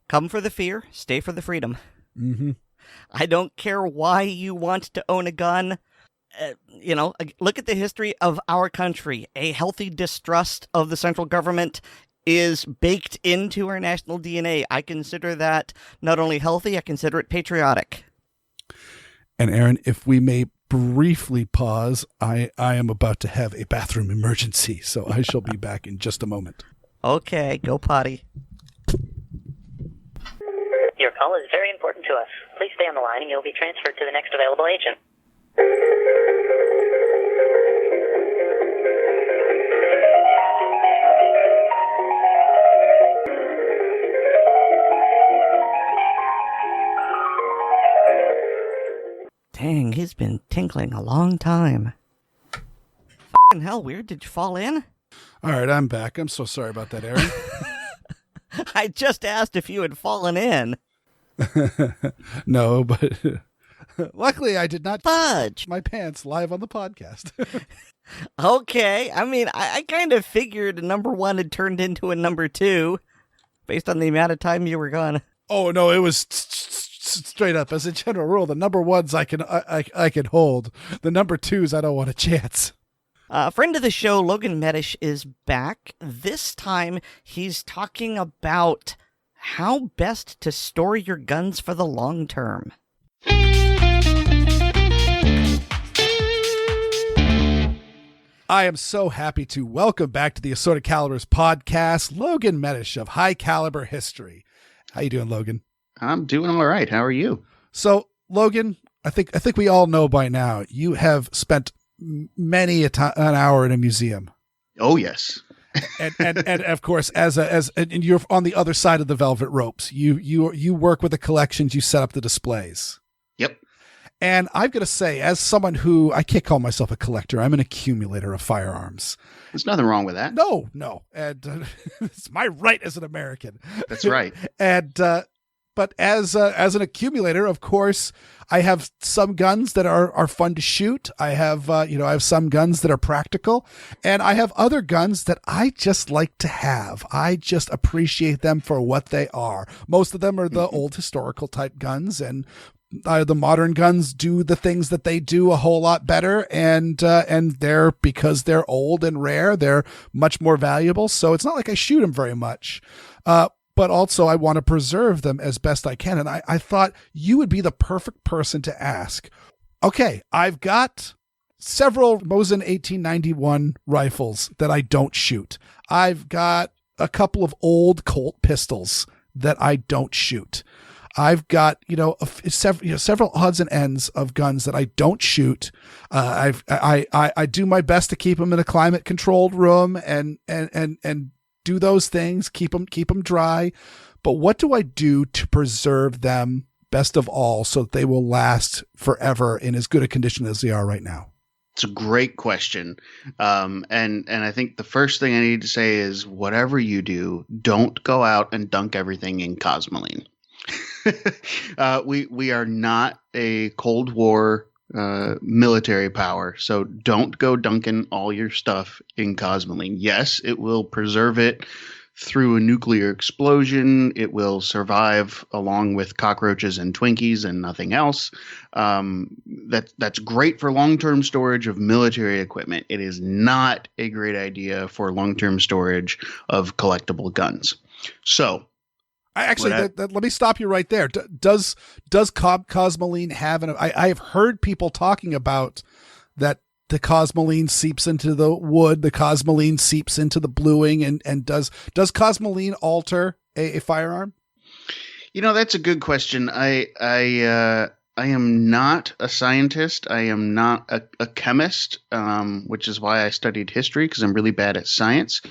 Come for the fear, stay for the freedom. Mm-hmm. I don't care why you want to own a gun. Look at the history of our country. A healthy distrust of the central government is baked into our national DNA. I consider that not only healthy, I consider it patriotic. And Aaron, if we may briefly pause, I am about to have a bathroom emergency, so I shall be back in just a moment. Okay, go potty. Your call is very important to us. Please stay on the line and you'll be transferred to the next available agent. Dang, he's been tinkling a long time. F***ing hell, Weer'd, did you fall in? All right, I'm back. I'm so sorry about that, Aaron. I just asked if you had fallen in. No, but luckily I did not Fudge! my pants live on the podcast. Okay, I mean, I kind of figured a number one had turned into a number two, based on the amount of time you were gone. Oh, no, it was straight up. As a general rule, the number ones I can hold. The number twos, I don't want a chance. Friend of the show, Logan Medish, is back. This time, he's talking about how best to store your guns for the long term. I am so happy to welcome back to the Assorted Calibers podcast, Logan Medish of High Caliber History. How you doing, Logan? I'm doing all right. How are you? So, Logan, I think we all know by now you have spent many an hour in a museum. Oh, yes. and of course, and you're on the other side of the velvet ropes. You work with the collections, you set up the displays. Yep. And I've got to say, as someone who, I can't call myself a collector, I'm an accumulator of firearms. There's nothing wrong with that. No. And it's my right as an American. That's right. And but as an accumulator, of course, I have some guns that are fun to shoot. I have I have some guns that are practical, and I have other guns that I just like to have. I just appreciate them for what they are. Most of them are the old historical type guns, and the modern guns do the things that they do a whole lot better, and they're, because they're old and rare, they're much more valuable. So it's not like I shoot them very much. But also I want to preserve them as best I can. And I thought you would be the perfect person to ask. Okay, I've got several Mosin 1891 rifles that I don't shoot. I've got a couple of old Colt pistols that I don't shoot. I've got, several odds and ends of guns that I don't shoot. I do my best to keep them in a climate controlled room and do those things, keep them dry. but what do I do to preserve them best of all so that they will last forever in as good a condition as they are right now? It's a great question. And I think the first thing I need to say is whatever you do, don't go out and dunk everything in Cosmoline. We are not a Cold War military power, so don't go dunking all your stuff in Cosmoline. Yes, it will preserve it through a nuclear explosion. It will survive along with cockroaches and Twinkies and nothing else. That's great for long-term storage of military equipment. It is not a great idea for long-term storage of collectible guns. So, let me stop you right there. Does Cosmoline have I have heard people talking about that the Cosmoline seeps into the wood, the Cosmoline seeps into the bluing, and does Cosmoline alter a firearm? That's a good question. I am not a scientist. I am not a chemist, which is why I studied history, because I'm really bad at science.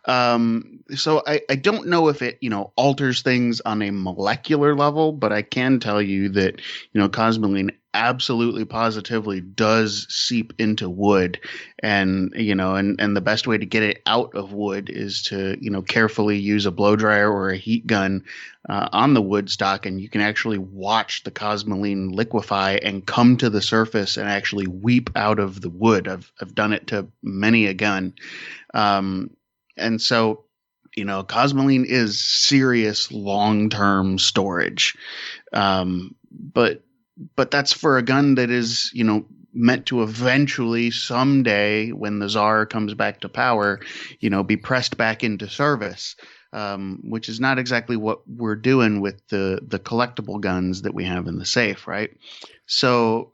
So I don't know if it, alters things on a molecular level, but I can tell you that, Cosmoline absolutely positively does seep into wood, and the best way to get it out of wood is to, carefully use a blow dryer or a heat gun on the wood stock, and you can actually watch the Cosmoline liquefy and come to the surface and actually weep out of the wood. I've done it to many a gun. And so, Cosmoline is serious long-term storage. But that's for a gun that is, meant to eventually someday, when the Tsar comes back to power, be pressed back into service, which is not exactly what we're doing with the collectible guns that we have in the safe, right? So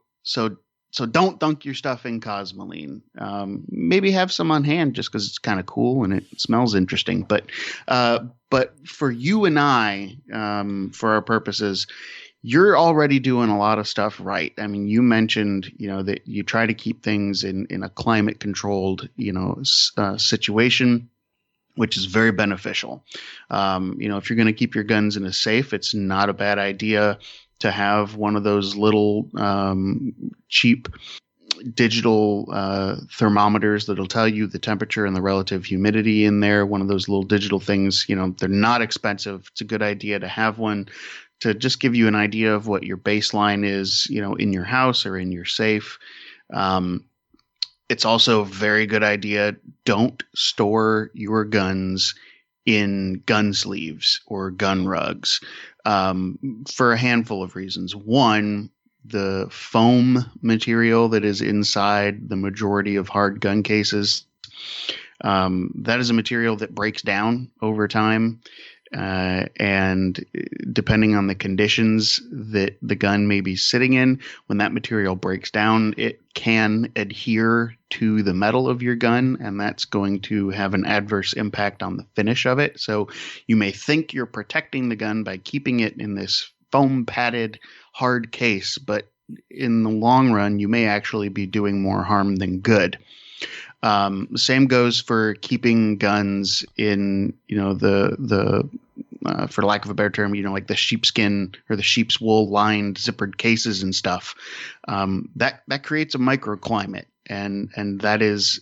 don't dunk your stuff in Cosmoline. Maybe have some on hand just because it's kind of cool and it smells interesting. But for you and I, for our purposes, you're already doing a lot of stuff right. I mean, you mentioned, that you try to keep things in a climate controlled, situation, which is very beneficial. If you're going to keep your guns in a safe, it's not a bad idea to have one of those little cheap digital thermometers that'll tell you the temperature and the relative humidity in there. One of those little digital things, they're not expensive. It's a good idea to have one to just give you an idea of what your baseline is, in your house or in your safe. It's also a very good idea. Don't store your guns in gun sleeves or gun rugs, for a handful of reasons. One, the foam material that is inside the majority of hard gun cases, that is a material that breaks down over time. And depending on the conditions that the gun may be sitting in, when that material breaks down, it can adhere to the metal of your gun, and that's going to have an adverse impact on the finish of it. So you may think you're protecting the gun by keeping it in this foam padded hard case, but in the long run, you may actually be doing more harm than good. The same goes for keeping guns in, for lack of a better term, like the sheepskin or the sheep's wool lined zippered cases and stuff. That creates a microclimate, and that is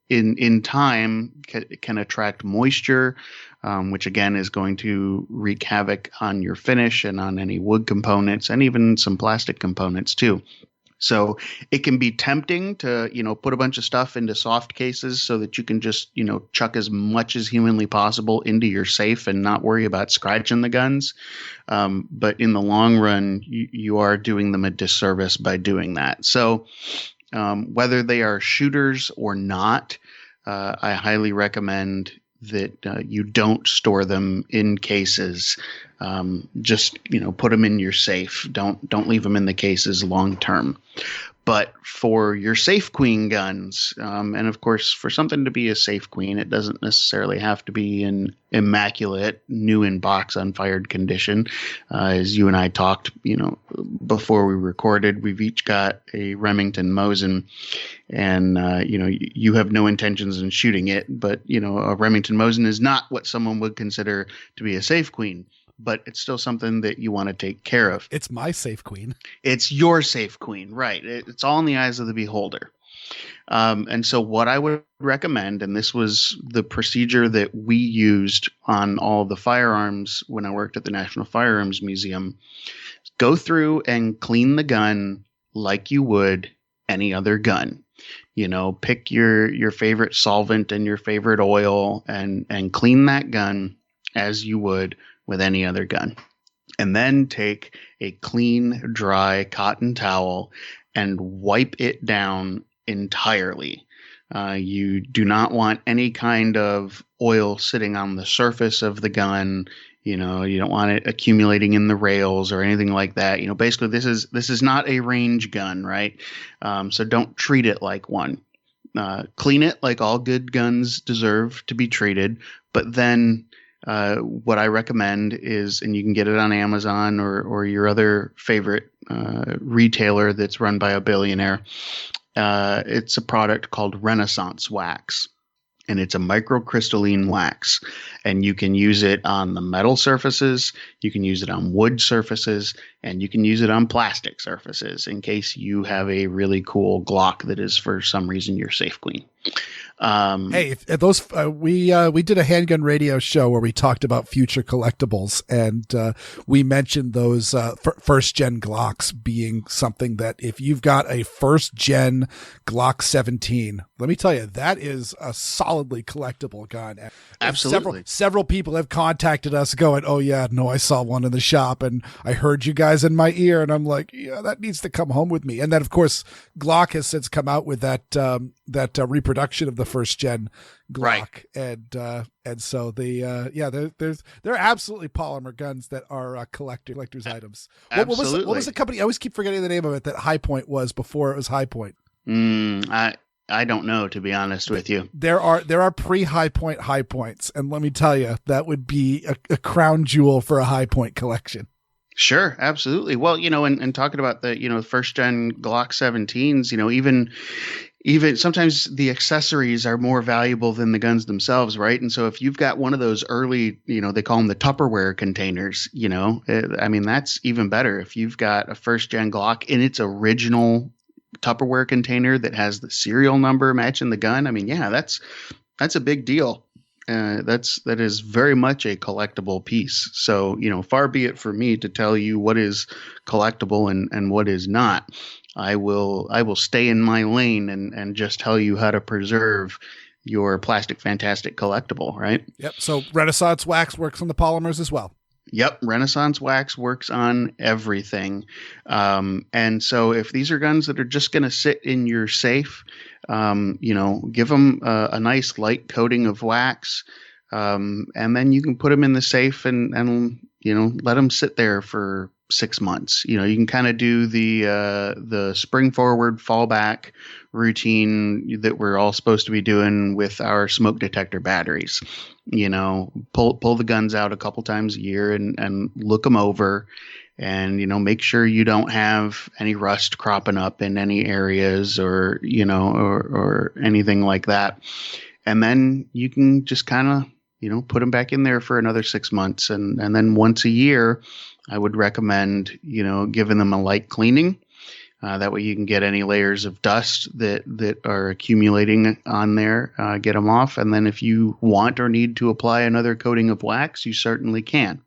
in time can attract moisture, which again is going to wreak havoc on your finish and on any wood components and even some plastic components too. So it can be tempting to, put a bunch of stuff into soft cases so that you can just, chuck as much as humanly possible into your safe and not worry about scratching the guns. But in the long run, you are doing them a disservice by doing that. So whether they are shooters or not, I highly recommend that you don't store them in cases. Just put them in your safe. Don't leave them in the cases long term. But for your safe queen guns, and of course, for something to be a safe queen, it doesn't necessarily have to be in immaculate, new in box, unfired condition. As you and I talked, before we recorded, we've each got a Remington Mosin, and you have no intentions in shooting it. But a Remington Mosin is not what someone would consider to be a safe queen. But it's still something that you want to take care of. It's my safe queen. It's your safe queen, right? It's all in the eyes of the beholder. And so what I would recommend, and this was the procedure that we used on all the firearms when I worked at the National Firearms Museum, go through and clean the gun like you would any other gun. Pick your favorite solvent and your favorite oil and clean that gun as you would with any other gun. And then take a clean, dry cotton towel and wipe it down entirely. You do not want any kind of oil sitting on the surface of the gun. You don't want it accumulating in the rails or anything like that. Basically this is not a range gun, right? So don't treat it like one. Clean it like all good guns deserve to be treated, but then what I recommend is, and you can get it on Amazon or your other favorite retailer that's run by a billionaire. It's a product called Renaissance Wax, and it's a microcrystalline wax. And you can use it on the metal surfaces, you can use it on wood surfaces, and you can use it on plastic surfaces in case you have a really cool Glock that is for some reason your safe queen. Hey, if those we did a handgun radio show where we talked about future collectibles, and we mentioned those first gen Glocks being something that if you've got a first gen Glock 17, let me tell you, that is a solidly collectible gun. Absolutely. Several people have contacted us going, "Oh yeah, no, I saw one in the shop and I heard you guys in my ear," and I'm like, "Yeah, that needs to come home with me." And then of course, Glock has since come out with that reproduction of the first gen Glock, right. And so they're absolutely polymer guns that are collector's items. What was the company? I always keep forgetting the name of it that High Point was before it was High Point. I don't know, to be honest with you. There are pre-High Point High Points, and let me tell you, that would be a crown jewel for a High Point collection. Sure, absolutely. Well, and talking about the first gen Glock 17s, even sometimes the accessories are more valuable than the guns themselves, right? And so if you've got one of those early, they call them the Tupperware containers, that's even better. If you've got a first gen Glock in its original Tupperware container that has the serial number matching the gun, that's a big deal. That is very much a collectible piece. So, far be it for me to tell you what is collectible and what is not. I will stay in my lane and just tell you how to preserve your plastic fantastic collectible, right? Yep. So Renaissance Wax works on the polymers as well. Yep. Renaissance Wax works on everything. And so if these are guns that are just going to sit in your safe, give them a nice light coating of wax. And then you can put them in the safe and let them sit there for 6 months. You can kind of do the spring forward fallback routine that we're all supposed to be doing with our smoke detector batteries. Pull the guns out a couple times a year and look them over, and make sure you don't have any rust cropping up in any areas or anything like that. And then you can just kind of put them back in there for another 6 months, and then once a year I would recommend giving them a light cleaning. That way you can get any layers of dust that are accumulating on there, get them off. And then if you want or need to apply another coating of wax, you certainly can.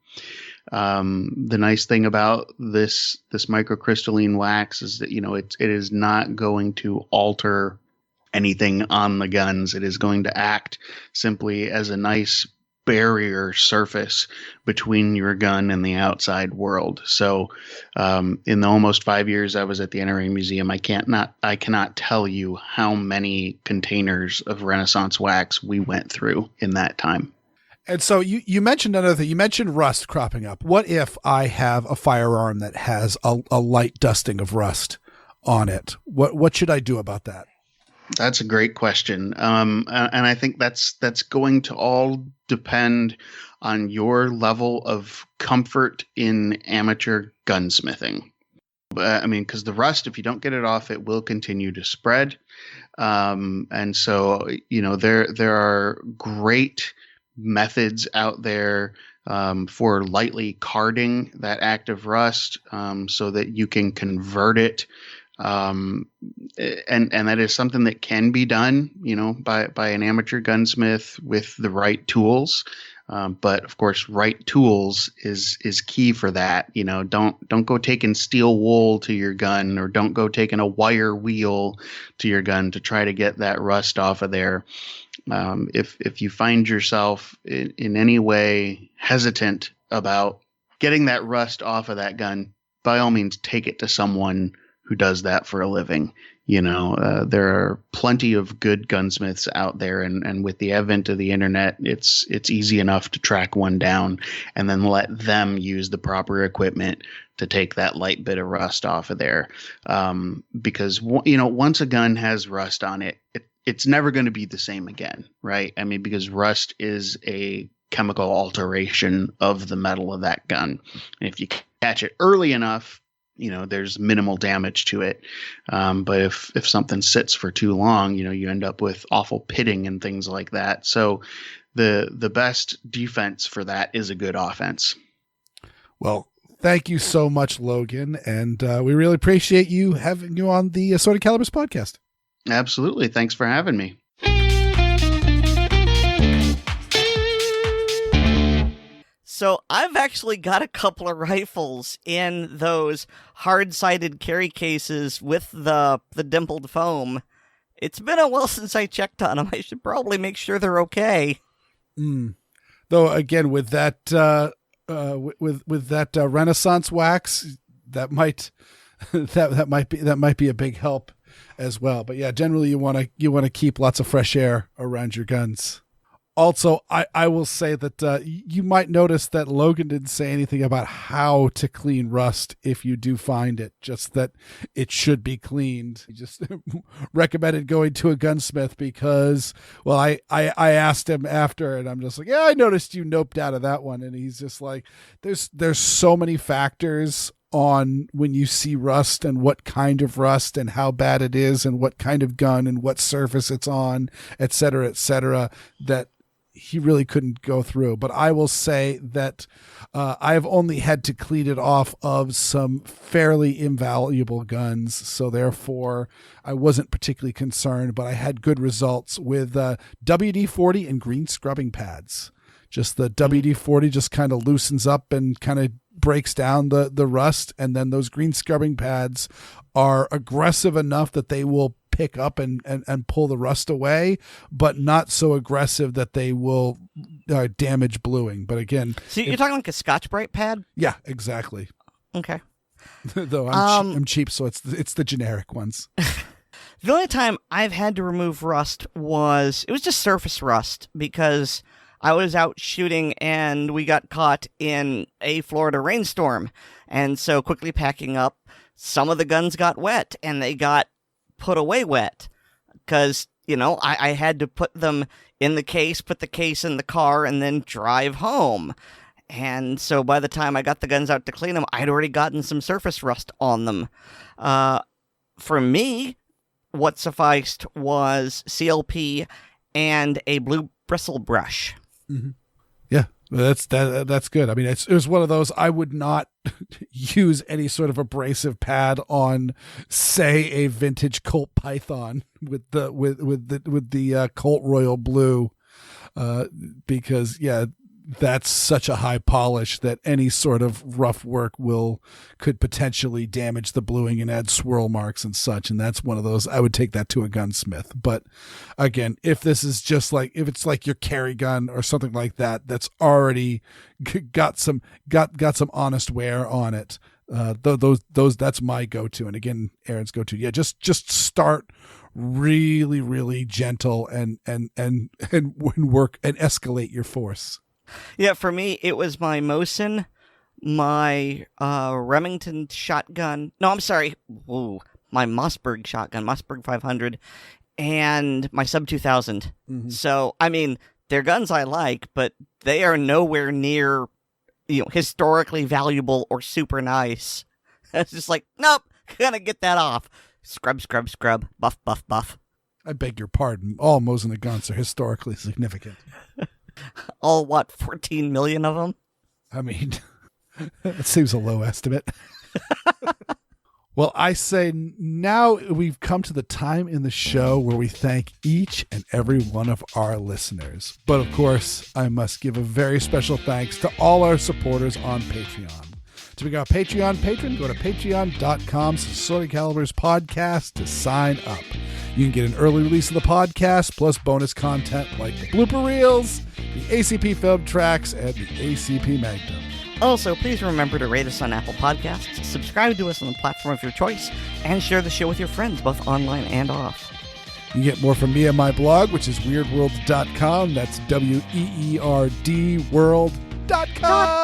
The nice thing about this microcrystalline wax is that, it is not going to alter anything on the guns. It is going to act simply as a nice barrier surface between your gun and the outside world. So in the almost 5 years I was at the NRA Museum, I cannot tell you how many containers of Renaissance Wax we went through in that time. And so you mentioned another thing. You mentioned rust cropping up. What if I have a firearm that has a light dusting of rust on it? What should I do about that? That's a great question. And I think that's going to all depend on your level of comfort in amateur gunsmithing. I mean, because the rust, if you don't get it off, it will continue to spread. And so, there are great methods out there for lightly carding that active rust so that you can convert it. And that is something that can be done, by an amateur gunsmith with the right tools. But of course, right tools is key for that. Don't go taking steel wool to your gun, or don't go taking a wire wheel to your gun to try to get that rust off of there. If you find yourself in any way hesitant about getting that rust off of that gun, by all means, take it to someone who does that for a living. There are plenty of good gunsmiths out there, and with the advent of the internet, it's easy enough to track one down and then let them use the proper equipment to take that light bit of rust off of there. Because once a gun has rust on it, it's never going to be the same again, right? I mean, because rust is a chemical alteration of the metal of that gun. And if you catch it early enough, there's minimal damage to it. But if something sits for too long, you end up with awful pitting and things like that. So the best defense for that is a good offense. Well, thank you so much, Logan. And we really appreciate having you on the Assorted Calibers podcast. Absolutely. Thanks for having me. So I've actually got a couple of rifles in those hard-sided carry cases with the dimpled foam. It's been a while since I checked on them. I should probably make sure they're okay. Though again, with that with that Renaissance wax, that might that might be a big help as well. But yeah, generally you want to keep lots of fresh air around your guns. Also, I will say that you might notice that Logan didn't say anything about how to clean rust if you do find it, just that it should be cleaned. He just recommended going to a gunsmith because, well, I asked him after, and I'm just like, yeah, I noticed you noped out of that one. And he's just like, there's so many factors on when you see rust and what kind of rust and how bad it is and what kind of gun and what surface it's on, et cetera, that he really couldn't go through. But I will say that I've only had to clean it off of some fairly invaluable guns. So therefore I wasn't particularly concerned, but I had good results with WD-40 and green scrubbing pads. Just the WD-40 just kind of loosens up and kind of breaks down the rust. And then those green scrubbing pads are aggressive enough that they will pick up and pull the rust away, but not so aggressive that they will damage bluing. But again, so you're talking like a Scotch-Brite pad? Yeah, exactly. Okay. Though I'm cheap, so it's the generic ones. The only time I've had to remove rust was just surface rust, because I was out shooting and we got caught in a Florida rainstorm. And so quickly packing up, some of the guns got wet and they got put away wet because, I had to put them in the case, put the case in the car, and then drive home. And so by the time I got the guns out to clean them, I'd already gotten some surface rust on them. For me, what sufficed was CLP and a blue bristle brush. Mm-hmm. Yeah, that's good. I mean, it was one of those, I would not use any sort of abrasive pad on, say, a vintage Colt Python with the Colt Royal Blue, because that's such a high polish that any sort of rough work could potentially damage the bluing and add swirl marks and such. And that's one of those, I would take that to a gunsmith. But again, if this is just like, if it's like your carry gun or something like that, that's already got some honest wear on it. Those that's my go-to. And again, Aaron's go-to. Yeah. Just start really, really gentle and work and escalate your force. Yeah, for me, it was my Mosin, my Remington shotgun. No, I'm sorry. My my Mossberg shotgun, Mossberg 500, and my Sub 2000. Mhm. So, I mean, they're guns I like, but they are nowhere near, historically valuable or super nice. It's just like, nope, gonna get that off. Scrub, scrub, scrub, buff, buff, buff. I beg your pardon. All Mosin guns are historically significant. All, 14 million of them? I mean, it seems a low estimate. Well, I say now we've come to the time in the show where we thank each and every one of our listeners. But of course, I must give a very special thanks to all our supporters on Patreon. To become a Patreon patron, go to patreon.com/Assorted Calibers podcast to sign up. You can get an early release of the podcast, plus bonus content like the blooper reels, the ACP film tracks, and the ACP Magnum. Also, please remember to rate us on Apple Podcasts, subscribe to us on the platform of your choice, and share the show with your friends, both online and off. You get more from me and my blog, which is weerdworld.com. That's WEERD world.com.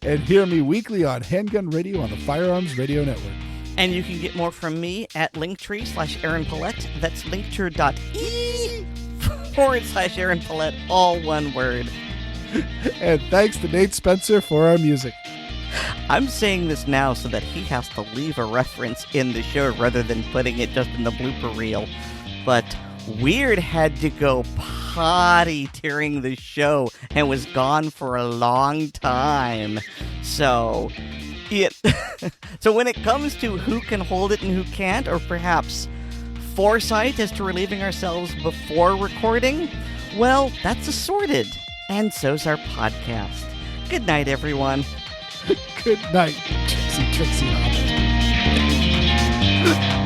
And hear me weekly on Handgun Radio on the Firearms Radio Network. And you can get more from me at Linktree/Aaron Paulette. That's linktree.ee/Aaron Paulette, all one word. And thanks to Nate Spencer for our music. I'm saying this now so that he has to leave a reference in the show rather than putting it just in the blooper reel. But Weer'd had to go potty during the show and was gone for a long time. So when it comes to who can hold it and who can't, or perhaps foresight as to relieving ourselves before recording, well, that's Assorted. And so's our podcast. Good night, everyone. Good night, Trixie Hobbit.